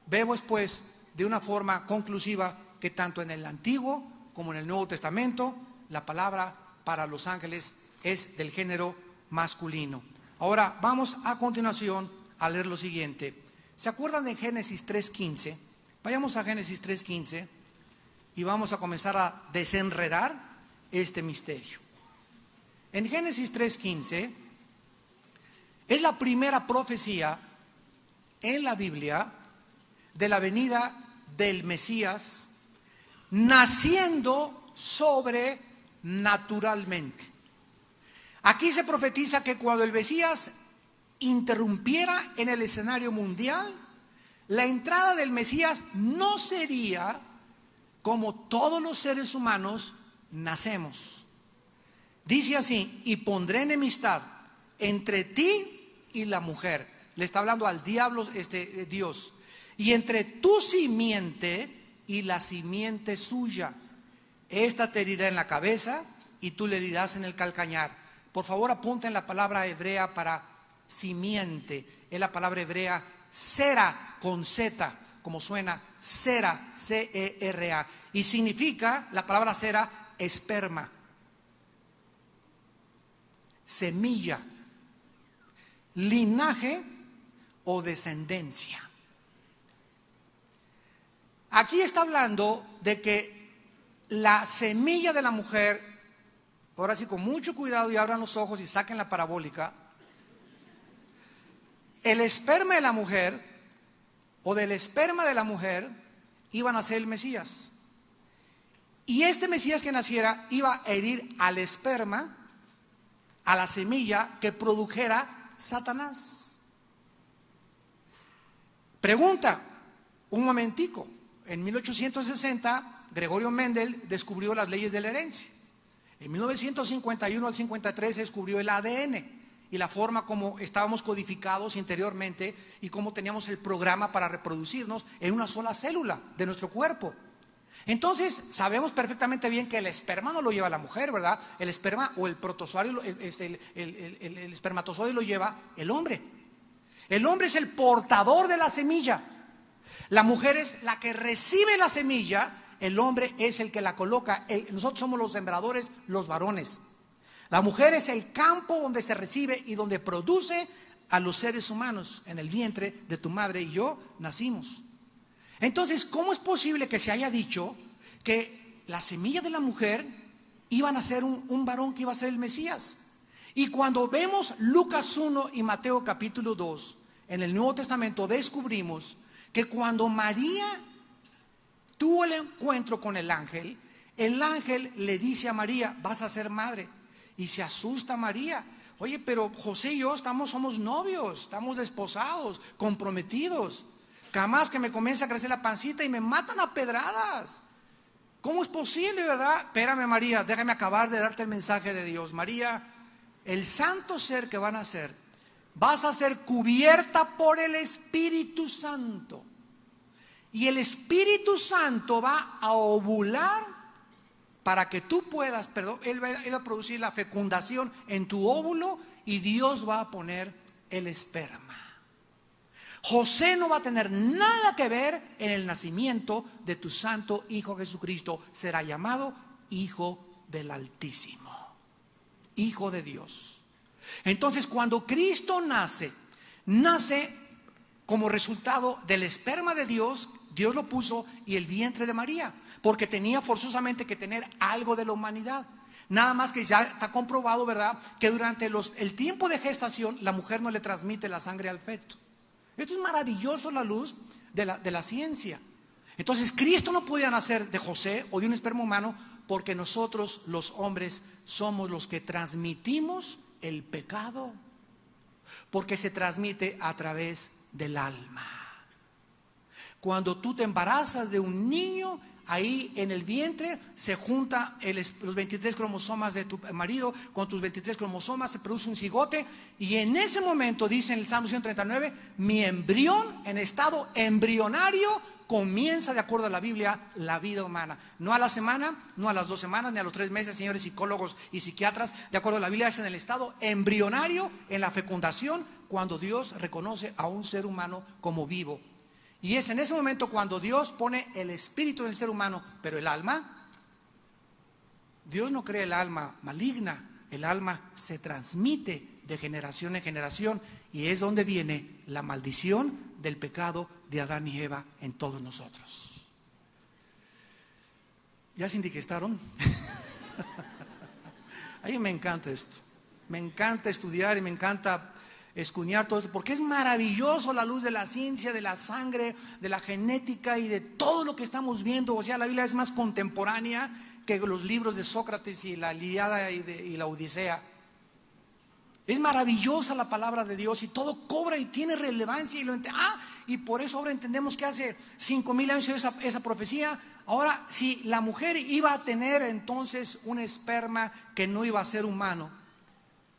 Vemos pues de una forma conclusiva que tanto en el Antiguo como en el Nuevo Testamento la palabra para los ángeles es del género masculino. Ahora vamos a continuación a leer lo siguiente. ¿Se acuerdan de Génesis 3:15? Vayamos a Génesis 3:15 y vamos a comenzar a desenredar este misterio. En Génesis 3:15 es la primera profecía en la Biblia de la venida del Mesías, naciendo sobrenaturalmente. Aquí se profetiza que cuando el Mesías interrumpiera en el escenario mundial, la entrada del Mesías no sería como todos los seres humanos nacemos. Dice así: y pondré enemistad entre ti y la mujer. Le está hablando al diablo Dios. Y entre tu simiente y la simiente suya. Esta te herirá en la cabeza y tú le herirás en el calcañar. Por favor, apunten la palabra hebrea para simiente. Es la palabra hebrea sera, con Z, como suena, sera, C-E-R-A. Y significa, la palabra sera, esperma, semilla, linaje o descendencia. Aquí está hablando de que la semilla de la mujer, ahora sí con mucho cuidado y abran los ojos y saquen la parabólica, el esperma de la mujer o del esperma de la mujer iban a ser el Mesías. Y este Mesías que naciera iba a herir al esperma, a la semilla que produjera Satanás. Pregunta, un momentico. En 1860, Gregorio Mendel descubrió las leyes de la herencia. En 1951 al 53 se descubrió el ADN y la forma como estábamos codificados interiormente y cómo teníamos el programa para reproducirnos en una sola célula de nuestro cuerpo. Entonces sabemos perfectamente bien que el esperma no lo lleva la mujer, ¿verdad? El esperma o el protozoario, el espermatozoide lo lleva el hombre. El hombre es el portador de la semilla. La mujer es la que recibe la semilla, el hombre es el que la coloca. Nosotros somos los sembradores, los varones. La mujer es el campo donde se recibe y donde produce a los seres humanos. En el vientre de tu madre y yo nacimos. Entonces, ¿cómo es posible que se haya dicho que la semilla de la mujer iban a ser un varón que iba a ser el Mesías? Y cuando vemos Lucas 1 y Mateo capítulo 2, en el Nuevo Testamento descubrimos que cuando María tuvo el encuentro con el ángel le dice a María: vas a ser madre. Y se asusta María. Oye, pero José y yo somos novios, estamos desposados, comprometidos. Jamás que me comience a crecer la pancita y me matan a pedradas. ¿Cómo es posible, verdad? Espérame, María, déjame acabar de darte el mensaje de Dios. María, el santo ser que van a ser, vas a ser cubierta por el Espíritu Santo. Y el Espíritu Santo va a ovular para que tú puedas, Él va a producir la fecundación en tu óvulo y Dios va a poner el esperma. José no va a tener nada que ver en el nacimiento de tu santo Hijo Jesucristo. Será llamado Hijo del Altísimo, Hijo de Dios. Entonces, cuando Cristo nace como resultado del esperma de Dios. Dios lo puso y el vientre de María, porque tenía forzosamente que tener algo de la humanidad. Nada más que ya está comprobado, ¿verdad?, que durante el tiempo de gestación la mujer no le transmite la sangre al feto. Esto es maravilloso, la luz de la ciencia. Entonces Cristo no podía nacer de José o de un esperma humano, porque nosotros los hombres somos los que transmitimos el pecado, porque se transmite a través del alma. Cuando tú te embarazas de un niño, ahí en el vientre se juntan los 23 cromosomas de tu marido con tus 23 cromosomas, se produce un cigote, y en ese momento, dice en el Salmo 139, mi embrión en estado embrionario comienza, de acuerdo a la Biblia, la vida humana. No a la semana, no a las 2 semanas, ni a los 3 meses, señores psicólogos y psiquiatras. De acuerdo a la Biblia, es en el estado embrionario, en la fecundación, cuando Dios reconoce a un ser humano como vivo. Y es en ese momento cuando Dios pone el espíritu del ser humano. Pero el alma, Dios no crea el alma maligna. El alma se transmite de generación en generación, y es donde viene la maldición del pecado de Adán y Eva en todos nosotros. ¿Ya se indigestaron? A mí me encanta esto. Me encanta estudiar y me encanta escudriñar todo esto, porque es maravilloso la luz de la ciencia, de la sangre, de la genética y de todo lo que estamos viendo. O sea, la Biblia es más contemporánea que los libros de Sócrates y la Ilíada y la Odisea. Es maravillosa la palabra de Dios, y todo cobra y tiene relevancia, y por eso ahora entendemos que hace 5,000 años esa profecía. Ahora, si la mujer iba a tener entonces un esperma que no iba a ser humano,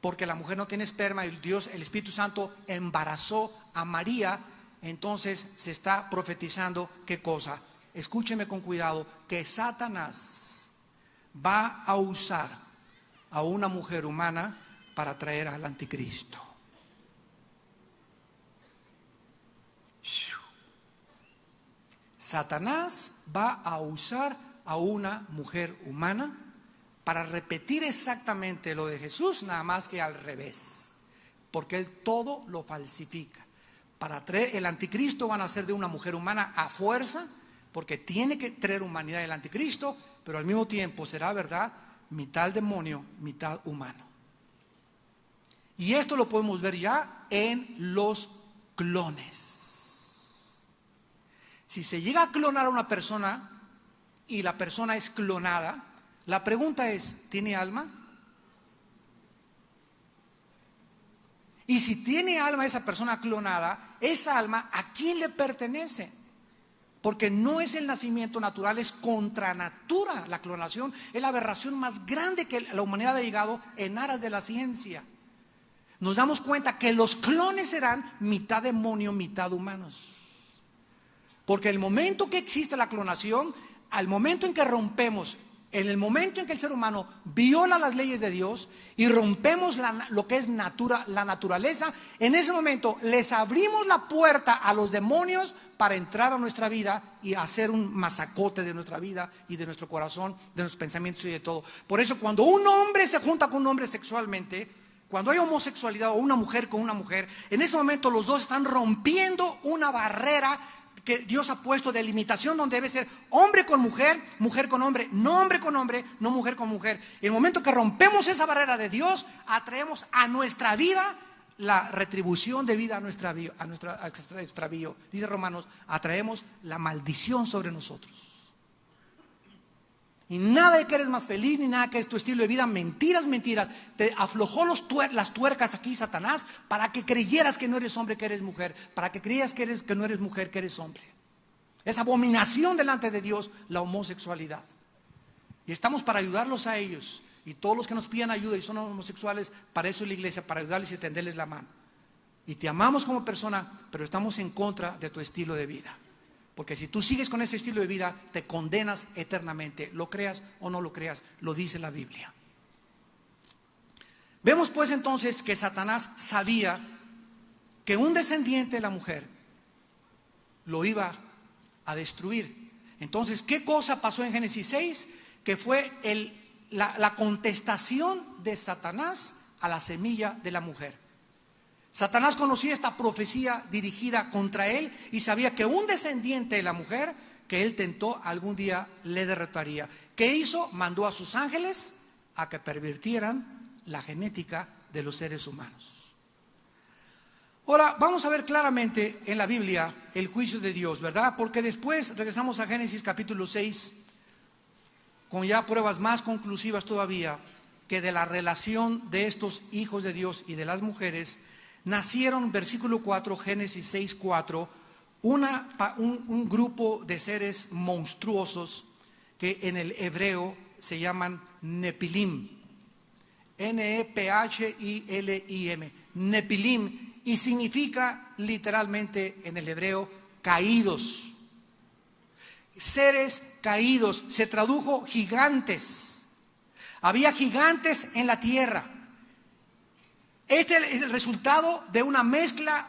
porque la mujer no tiene esperma y Dios, el Espíritu Santo, embarazó a María, entonces se está profetizando ¿qué cosa? Escúcheme con cuidado, que Satanás va a usar a una mujer humana para traer al anticristo. Satanás va a usar a una mujer humana para repetir exactamente lo de Jesús, nada más que al revés, porque él todo lo falsifica. Para traer el anticristo van a ser de una mujer humana a fuerza, porque tiene que traer humanidad el anticristo, pero al mismo tiempo será, ¿verdad?, mitad demonio, mitad humano. Y esto lo podemos ver ya en los clones. Si se llega a clonar a una persona y la persona es clonada, la pregunta es, ¿tiene alma? Y si tiene alma esa persona clonada, esa alma, ¿a quién le pertenece? Porque no es el nacimiento natural, es contra natura. La clonación es la aberración más grande que la humanidad ha llegado en aras de la ciencia. Nos damos cuenta que los clones serán mitad demonio, mitad humanos. Porque el momento que existe la clonación, al momento en que rompemos, en el momento en que el ser humano viola las leyes de Dios y rompemos lo que es la naturaleza, en ese momento les abrimos la puerta a los demonios para entrar a nuestra vida y hacer un masacote de nuestra vida y de nuestro corazón, de nuestros pensamientos y de todo. Por eso, cuando un hombre se junta con un hombre sexualmente, cuando hay homosexualidad, o una mujer con una mujer, en ese momento los dos están rompiendo una barrera que Dios ha puesto de limitación, donde debe ser hombre con mujer, mujer con hombre, no hombre con hombre, no mujer con mujer. En el momento que rompemos esa barrera de Dios, atraemos a nuestra vida la retribución de vida a nuestra extravío. Dice Romanos, atraemos la maldición sobre nosotros. Y nada de que eres más feliz, ni nada que es tu estilo de vida. Mentiras, mentiras. Te aflojó las tuercas aquí Satanás para que creyeras que no eres hombre, que eres mujer. Para que creyeras que no eres mujer, que eres hombre. Es abominación delante de Dios la homosexualidad. Y estamos para ayudarlos a ellos. Y todos los que nos pidan ayuda y son homosexuales, para eso es la iglesia, para ayudarles y tenderles la mano. Y te amamos como persona, pero estamos en contra de tu estilo de vida. Porque si tú sigues con ese estilo de vida, te condenas eternamente. Lo creas o no lo creas, lo dice la Biblia. Vemos pues entonces que Satanás sabía que un descendiente de la mujer lo iba a destruir. Entonces, ¿qué cosa pasó en Génesis 6? Que fue la contestación de Satanás a la semilla de la mujer. Satanás conocía esta profecía dirigida contra él y sabía que un descendiente de la mujer que él tentó algún día le derrotaría. ¿Qué hizo? Mandó a sus ángeles a que pervirtieran la genética de los seres humanos. Ahora vamos a ver claramente en la Biblia el juicio de Dios, ¿verdad? Porque después regresamos a Génesis capítulo 6 con ya pruebas más conclusivas todavía, que de la relación de estos hijos de Dios y de las mujeres nacieron, versículo 4, Génesis 6, 4, un grupo de seres monstruosos que en el hebreo se llaman Nepilim. N-E-P-H-I-L-I-M. Nepilim, y significa literalmente en el hebreo caídos. Seres caídos, se tradujo gigantes. Había gigantes en la tierra. Este es el resultado de una mezcla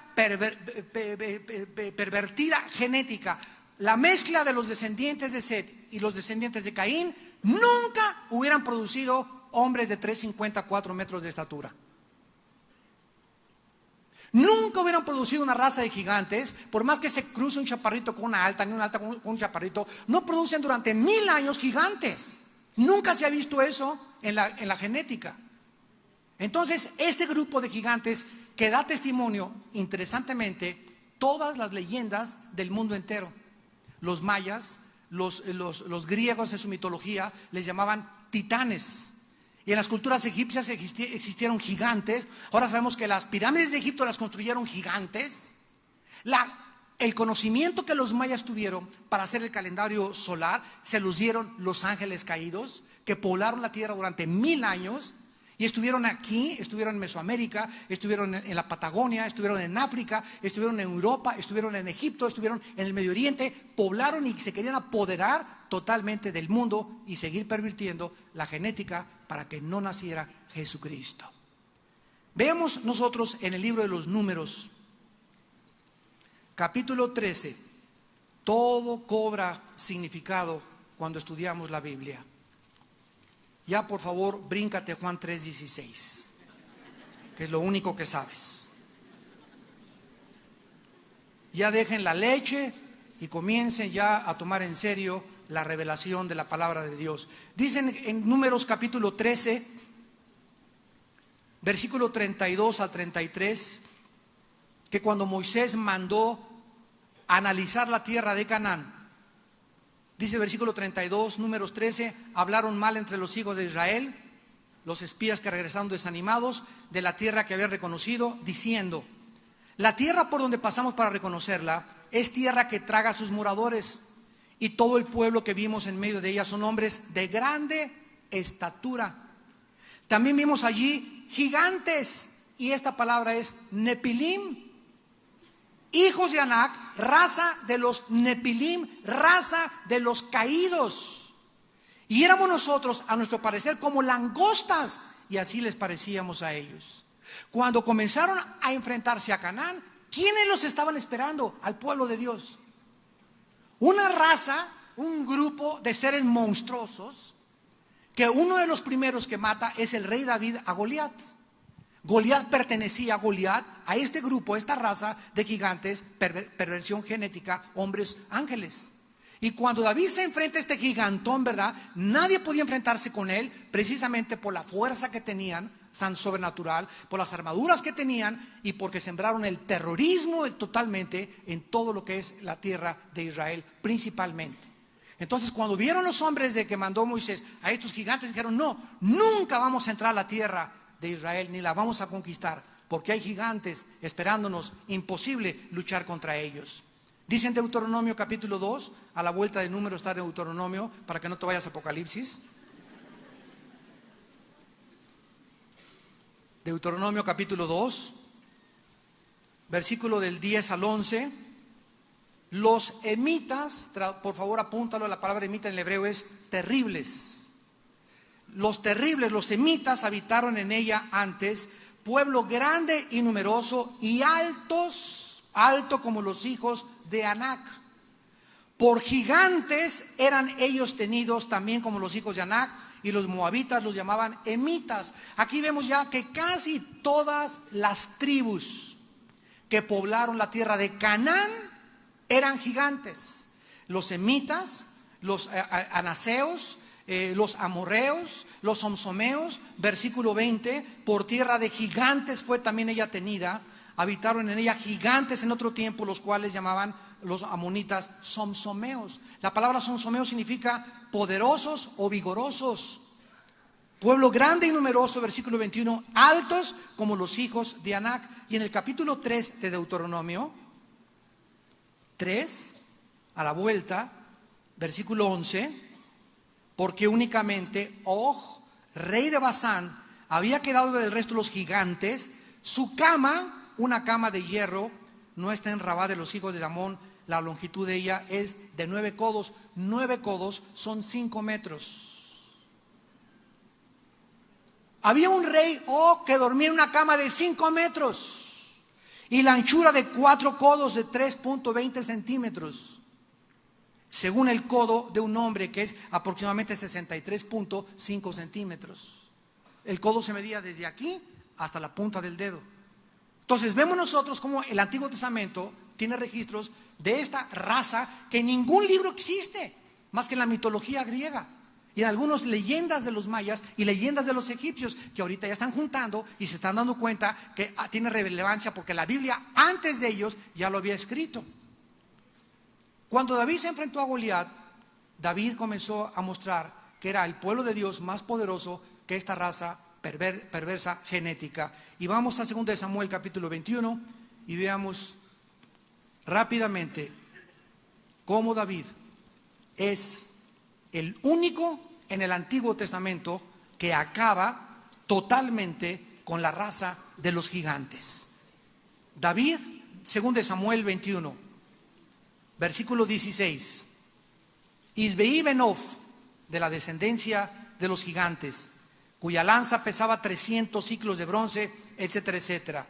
pervertida genética. La mezcla de los descendientes de Set y los descendientes de Caín nunca hubieran producido hombres de 3,50, 4 metros de estatura. Nunca hubieran producido una raza de gigantes. Por más que se cruce un chaparrito con una alta, ni una alta con un chaparrito, no producen durante 1000 años gigantes. Nunca se ha visto eso en la genética. Entonces, este grupo de gigantes que da testimonio, interesantemente, todas las leyendas del mundo entero. Los mayas, los griegos en su mitología les llamaban titanes. Y en las culturas egipcias existieron gigantes. Ahora sabemos que las pirámides de Egipto las construyeron gigantes. El conocimiento que los mayas tuvieron para hacer el calendario solar se los dieron los ángeles caídos, que poblaron la tierra durante 1000 años. Y estuvieron aquí, estuvieron en Mesoamérica, estuvieron en la Patagonia, estuvieron en África, estuvieron en Europa, estuvieron en Egipto, estuvieron en el Medio Oriente, poblaron y se querían apoderar totalmente del mundo y seguir pervirtiendo la genética para que no naciera Jesucristo. Veamos nosotros en el libro de los Números, capítulo 13, todo cobra significado cuando estudiamos la Biblia. Ya por favor, bríncate Juan 3:16, que es lo único que sabes. Ya dejen la leche y comiencen ya a tomar en serio la revelación de la palabra de Dios. Dicen en Números capítulo 13, versículo 32 al 33, que cuando Moisés mandó analizar la tierra de Canaán, dice versículo 32, Números 13, hablaron mal entre los hijos de Israel, los espías que regresaron desanimados de la tierra que habían reconocido, diciendo: la tierra por donde pasamos para reconocerla es tierra que traga a sus moradores, y todo el pueblo que vimos en medio de ella son hombres de grande estatura. También vimos allí gigantes, y esta palabra es Nepilim, hijos de Anac, raza de los Nepilim, raza de los caídos. Y éramos nosotros, a nuestro parecer, como langostas, y así les parecíamos a ellos. Cuando comenzaron a enfrentarse a Canaán, ¿quiénes los estaban esperando? Al pueblo de Dios. Una raza, un grupo de seres monstruosos, que uno de los primeros que mata es el rey David a Goliat. Goliat pertenecía a Goliat, a este grupo, a esta raza de gigantes, perversión genética, hombres ángeles. Y cuando David se enfrenta a este gigantón, ¿verdad? Nadie podía enfrentarse con él, precisamente por la fuerza que tenían, tan sobrenatural, por las armaduras que tenían y porque sembraron el terrorismo totalmente en todo lo que es la tierra de Israel, principalmente. Entonces, cuando vieron los hombres de que mandó Moisés a estos gigantes, dijeron: no, nunca vamos a entrar a la tierra de Israel, ni la vamos a conquistar, porque hay gigantes esperándonos, imposible luchar contra ellos. Dice en Deuteronomio capítulo 2, a la vuelta de número está Deuteronomio, para que no te vayas a Apocalipsis. Deuteronomio capítulo 2, versículo del 10 al 11. Los emitas, por favor apúntalo, la palabra emita en el hebreo es terribles. Los terribles, los emitas habitaron en ella antes, pueblo grande y numeroso y alto como los hijos de Anac. Por gigantes eran ellos tenidos también como los hijos de Anac, y los moabitas los llamaban emitas. Aquí vemos ya que casi todas las tribus que poblaron la tierra de Canaán eran gigantes. Los emitas, los anaseos, los amorreos, los somsomeos, versículo 20, por tierra de gigantes fue también ella tenida. Habitaron en ella gigantes en otro tiempo, los cuales llamaban los amonitas somsomeos. La palabra somsomeo significa poderosos o vigorosos. Pueblo grande y numeroso, versículo 21, altos como los hijos de Anac. Y en el capítulo 3 de Deuteronomio 3, a la vuelta, versículo 11, porque únicamente Og, rey de Basán, había quedado del resto de los gigantes. Su cama, una cama de hierro, no está en Rabá de los hijos de Amón. La longitud de ella es de 9 codos. 9 codos son 5 metros. Había un rey que dormía en una cama de 5 metros y la anchura de 4 codos de 3.20 centímetros, según el codo de un hombre, que es aproximadamente 63.5 centímetros. El codo se medía desde aquí hasta la punta del dedo. Entonces vemos nosotros cómo el Antiguo Testamento tiene registros de esta raza que en ningún libro existe, más que en la mitología griega y en algunas leyendas de los mayas y leyendas de los egipcios, que ahorita ya están juntando y se están dando cuenta que tiene relevancia, porque la Biblia antes de ellos ya lo había escrito. Cuando David se enfrentó a Goliat, David comenzó a mostrar que era el pueblo de Dios más poderoso que esta raza perversa genética. Y vamos a 2 Samuel capítulo 21 y veamos rápidamente cómo David es el único en el Antiguo Testamento que acaba totalmente con la raza de los gigantes. David, 2 Samuel 21, versículo 16. Isbeí Benof, de la descendencia de los gigantes, cuya lanza pesaba 300 ciclos de bronce, etcétera, etcétera.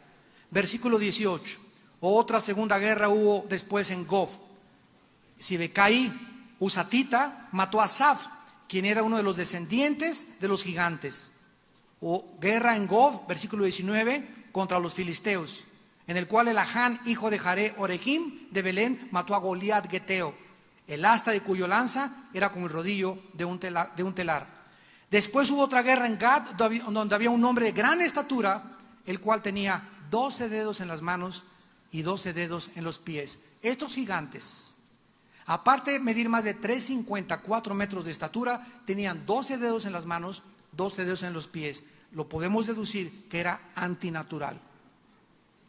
Versículo 18. Otra segunda guerra hubo después en Gof. Sibekai Usatita mató a Saf, quien era uno de los descendientes de los gigantes. Guerra en Gof, versículo 19, contra los filisteos, en el cual Elahán, hijo de Jaré Orejim de Belén, mató a Goliat Geteo, el asta de cuyo lanza era como el rodillo de un telar. Después hubo otra guerra en Gad, donde había un hombre de gran estatura, el cual tenía 12 dedos en las manos y 12 dedos en los pies. Estos gigantes, aparte de medir más de 3,54 metros de estatura, tenían 12 dedos en las manos, 12 dedos en los pies. Lo podemos deducir que era antinatural.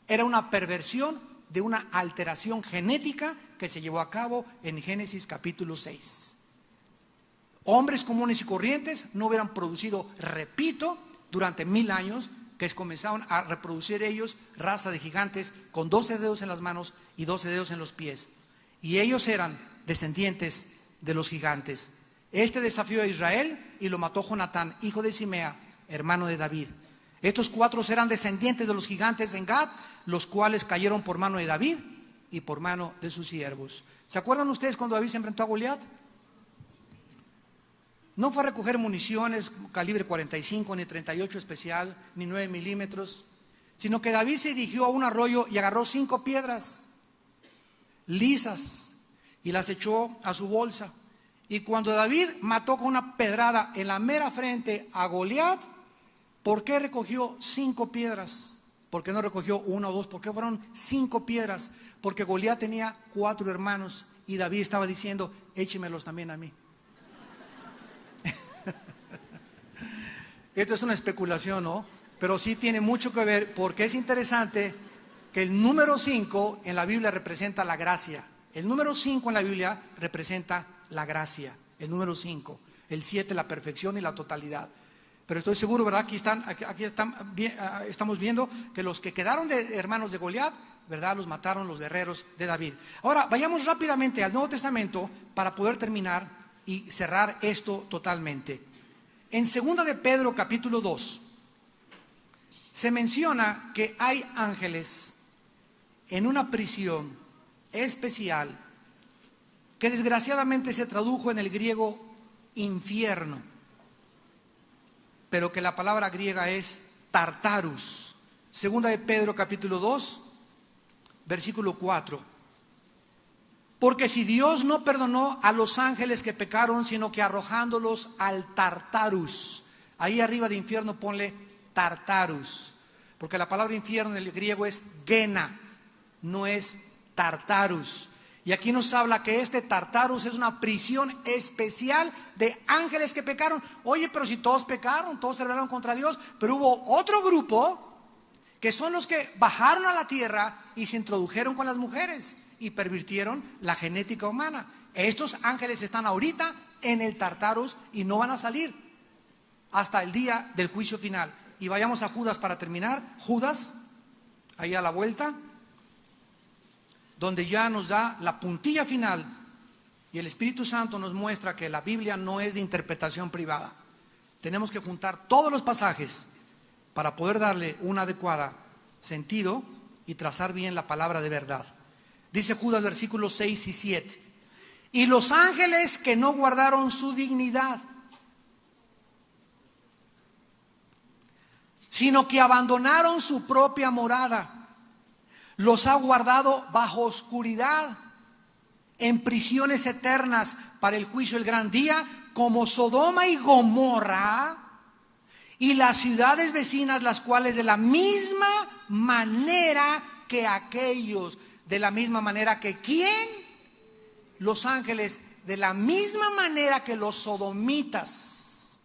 Era una perversión de una alteración genética que se llevó a cabo en Génesis capítulo 6. Hombres comunes y corrientes no hubieran producido, repito, durante 1000 años, que comenzaron a reproducir ellos raza de gigantes con 12 dedos en las manos y 12 dedos en los pies. Y ellos eran descendientes de los gigantes. Este desafió a Israel y lo mató Jonatán, hijo de Simea, hermano de David. Estos 4 eran descendientes de los gigantes en Gad, los cuales cayeron por mano de David y por mano de sus siervos. ¿Se acuerdan ustedes cuando David se enfrentó a Goliat? No fue a recoger municiones calibre 45, ni 38 especial, ni 9 milímetros. sino que David se dirigió a un arroyo y agarró 5 piedras lisas y las echó a su bolsa. Y cuando David mató con una pedrada en la mera frente a Goliat, ¿por qué recogió 5 piedras? ¿Por qué no recogió 1 o 2? ¿Por qué fueron 5 piedras? Porque Goliat tenía 4 hermanos y David estaba diciendo: échemelos también a mí. Esto es una especulación, ¿no? Pero sí tiene mucho que ver, porque es interesante que el número 5 en la Biblia representa la gracia. El número 5 en la Biblia representa la gracia. El número 5. El 7, la perfección y la totalidad. Pero estoy seguro, ¿verdad? Aquí estamos viendo que los que quedaron de hermanos de Goliat, ¿verdad?, los mataron los guerreros de David. Ahora, vayamos rápidamente al Nuevo Testamento para poder terminar y cerrar esto totalmente. En 2 de Pedro capítulo 2 se menciona que hay ángeles en una prisión especial que desgraciadamente se tradujo en el griego infierno, pero que la palabra griega es Tartarus. 2 de Pedro capítulo 2 versículo 4. Porque si Dios no perdonó a los ángeles que pecaron, sino que arrojándolos al Tartarus, ahí arriba de infierno ponle Tartarus, porque la palabra infierno en el griego es Gena, no es Tartarus. Y aquí nos habla que este Tartarus es una prisión especial de ángeles que pecaron. Oye, pero si todos pecaron, todos se rebelaron contra Dios, pero hubo otro grupo que son los que bajaron a la tierra y se introdujeron con las mujeres y pervirtieron la genética humana. Estos ángeles están ahorita en el Tartarus y no van a salir hasta el día del juicio final. Y vayamos a Judas para terminar. Judas, ahí a la vuelta, donde ya nos da la puntilla final y el Espíritu Santo nos muestra que la Biblia no es de interpretación privada. Tenemos que juntar todos los pasajes para poder darle un adecuado sentido y trazar bien la palabra de verdad. Dice Judas versículos 6 y 7. Y los ángeles que no guardaron su dignidad, sino que abandonaron su propia morada, los ha guardado bajo oscuridad, en prisiones eternas para el juicio del gran día, como Sodoma y Gomorra y las ciudades vecinas, las cuales de la misma manera que aquellos, de la misma manera que ¿quién? Los ángeles, de la misma manera que los sodomitas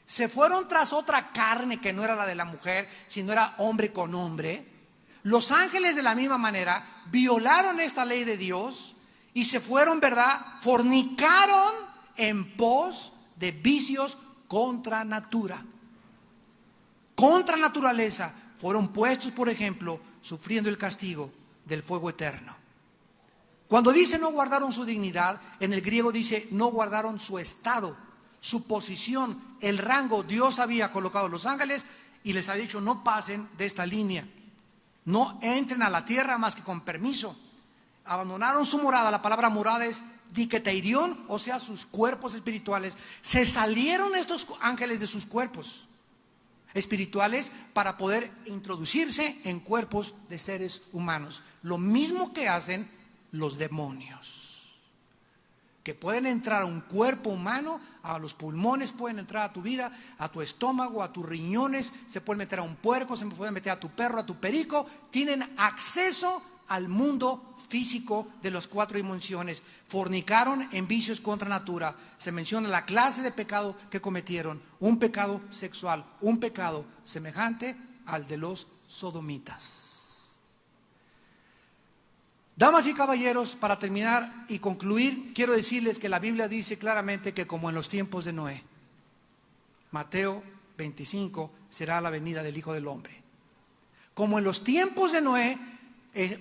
se fueron tras otra carne que no era la de la mujer, sino era hombre con hombre. Los ángeles de la misma manera violaron esta ley de Dios y se fueron, ¿verdad?, fornicaron en pos de vicios contra natura, contra naturaleza. Fueron puestos, por ejemplo, sufriendo el castigo del fuego eterno. Cuando dice no guardaron su dignidad, en el griego dice no guardaron su estado, su posición, el rango. Dios había colocado a los ángeles y les ha dicho: no pasen de esta línea, no entren a la tierra más que con permiso. Abandonaron su morada. La palabra morada es diketeirion, o sea, sus cuerpos espirituales. Se salieron estos ángeles de sus cuerpos espirituales para poder introducirse en cuerpos de seres humanos. Lo mismo que hacen los demonios, que pueden entrar a un cuerpo humano, a los pulmones, pueden entrar a tu vida, a tu estómago, a tus riñones, se pueden meter a un puerco, se pueden meter a tu perro, a tu perico. Tienen acceso al mundo físico de las 4 dimensiones. Fornicaron en vicios contra natura. Se menciona la clase de pecado que cometieron: un pecado sexual, un pecado semejante al de los sodomitas. Damas y caballeros, para terminar y concluir, quiero decirles que la Biblia dice claramente que como en los tiempos de Noé, Mateo 25, será la venida del Hijo del Hombre. Como en los tiempos de Noé,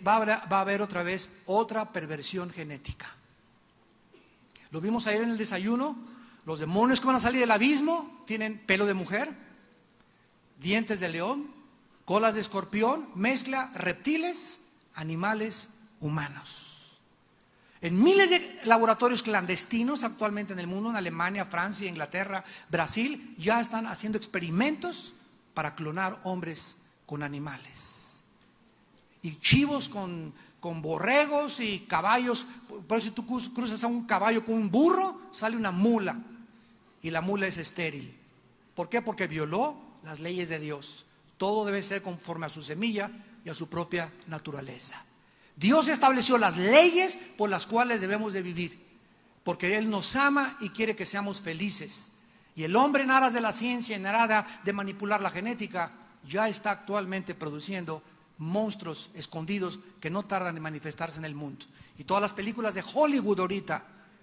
va a haber otra vez otra perversión genética. Lo vimos ayer en el desayuno. Los demonios que van a salir del abismo tienen pelo de mujer, dientes de león, colas de escorpión, mezcla reptiles, animales, humanos. En miles de laboratorios clandestinos actualmente en el mundo, en Alemania, Francia, Inglaterra, Brasil, ya están haciendo experimentos para clonar hombres con animales. Y chivos con borregos y caballos. Por eso si tú cruzas a un caballo con un burro, sale una mula. Y la mula es estéril. ¿Por qué? Porque violó las leyes de Dios. Todo debe ser conforme a su semilla y a su propia naturaleza. Dios estableció las leyes por las cuales debemos de vivir, porque Él nos ama y quiere que seamos felices. Y el hombre, en aras de la ciencia, en aras de manipular la genética, ya está actualmente produciendo monstruos escondidos que no tardan en manifestarse en el mundo. Y todas las películas de Hollywood ahorita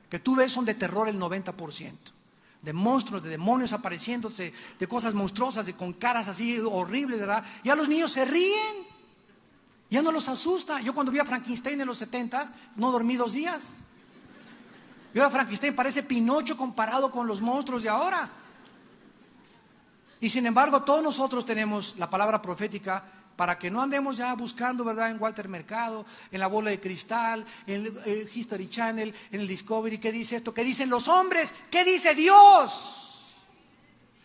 que tú ves son de terror el 90%. De monstruos, de demonios apareciéndose, de cosas monstruosas, con caras así horribles, ¿verdad? Ya los niños se ríen, ya no los asusta. Yo cuando vi a Frankenstein en los 70s, no dormí 2 días. Yo a Frankenstein parece Pinocho comparado con los monstruos de ahora. Y sin embargo, todos nosotros tenemos la palabra profética para que no andemos ya buscando, ¿verdad?, en Walter Mercado, en la Bola de Cristal, en el History Channel, en el Discovery. ¿Qué dice esto? ¿Qué dicen los hombres? ¿Qué dice Dios?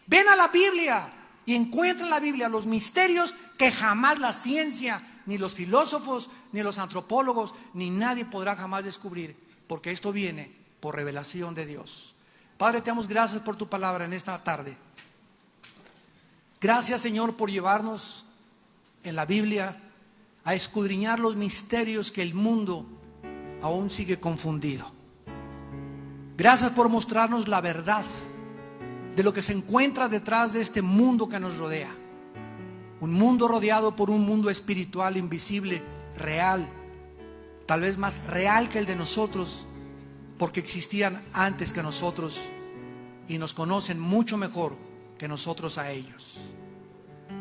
Ven a la Biblia y encuentra en la Biblia los misterios que jamás la ciencia, ni los filósofos, ni los antropólogos, ni nadie podrá jamás descubrir, porque esto viene por revelación de Dios. Padre, te damos gracias por tu palabra en esta tarde. Gracias, Señor, por llevarnos en la Biblia a escudriñar los misterios que el mundo aún sigue confundido. Gracias por mostrarnos la verdad de lo que se encuentra detrás de este mundo que nos rodea. Un mundo rodeado por un mundo espiritual invisible, real, tal vez más real que el de nosotros, porque existían antes que nosotros y nos conocen mucho mejor que nosotros a ellos.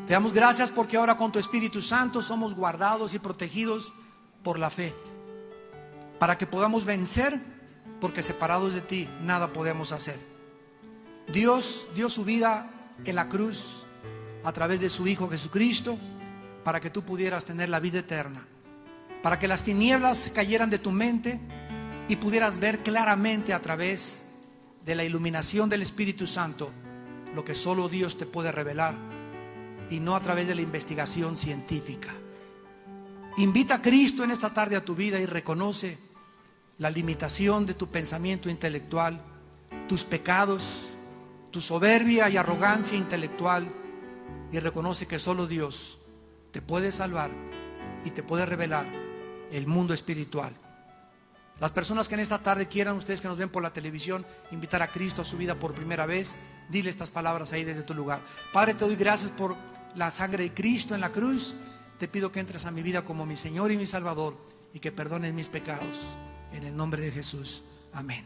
Te damos gracias porque ahora con tu Espíritu Santo somos guardados y protegidos por la fe, para que podamos vencer, porque separados de ti nada podemos hacer. Dios dio su vida en la cruz a través de su Hijo Jesucristo, para que tú pudieras tener la vida eterna, para que las tinieblas cayeran de tu mente y pudieras ver claramente a través de la iluminación del Espíritu Santo lo que solo Dios te puede revelar, y no a través de la investigación científica. Invita a Cristo en esta tarde a tu vida y reconoce la limitación de tu pensamiento intelectual, tus pecados, tu soberbia y arrogancia intelectual, y reconoce que solo Dios te puede salvar y te puede revelar el mundo espiritual. Las personas que en esta tarde quieran, ustedes que nos ven por la televisión, invitar a Cristo a su vida por primera vez, dile estas palabras ahí desde tu lugar. Padre, te doy gracias por la sangre de Cristo en la cruz. Te pido que entres a mi vida como mi Señor y mi Salvador, y que perdones mis pecados. En el nombre de Jesús. Amén.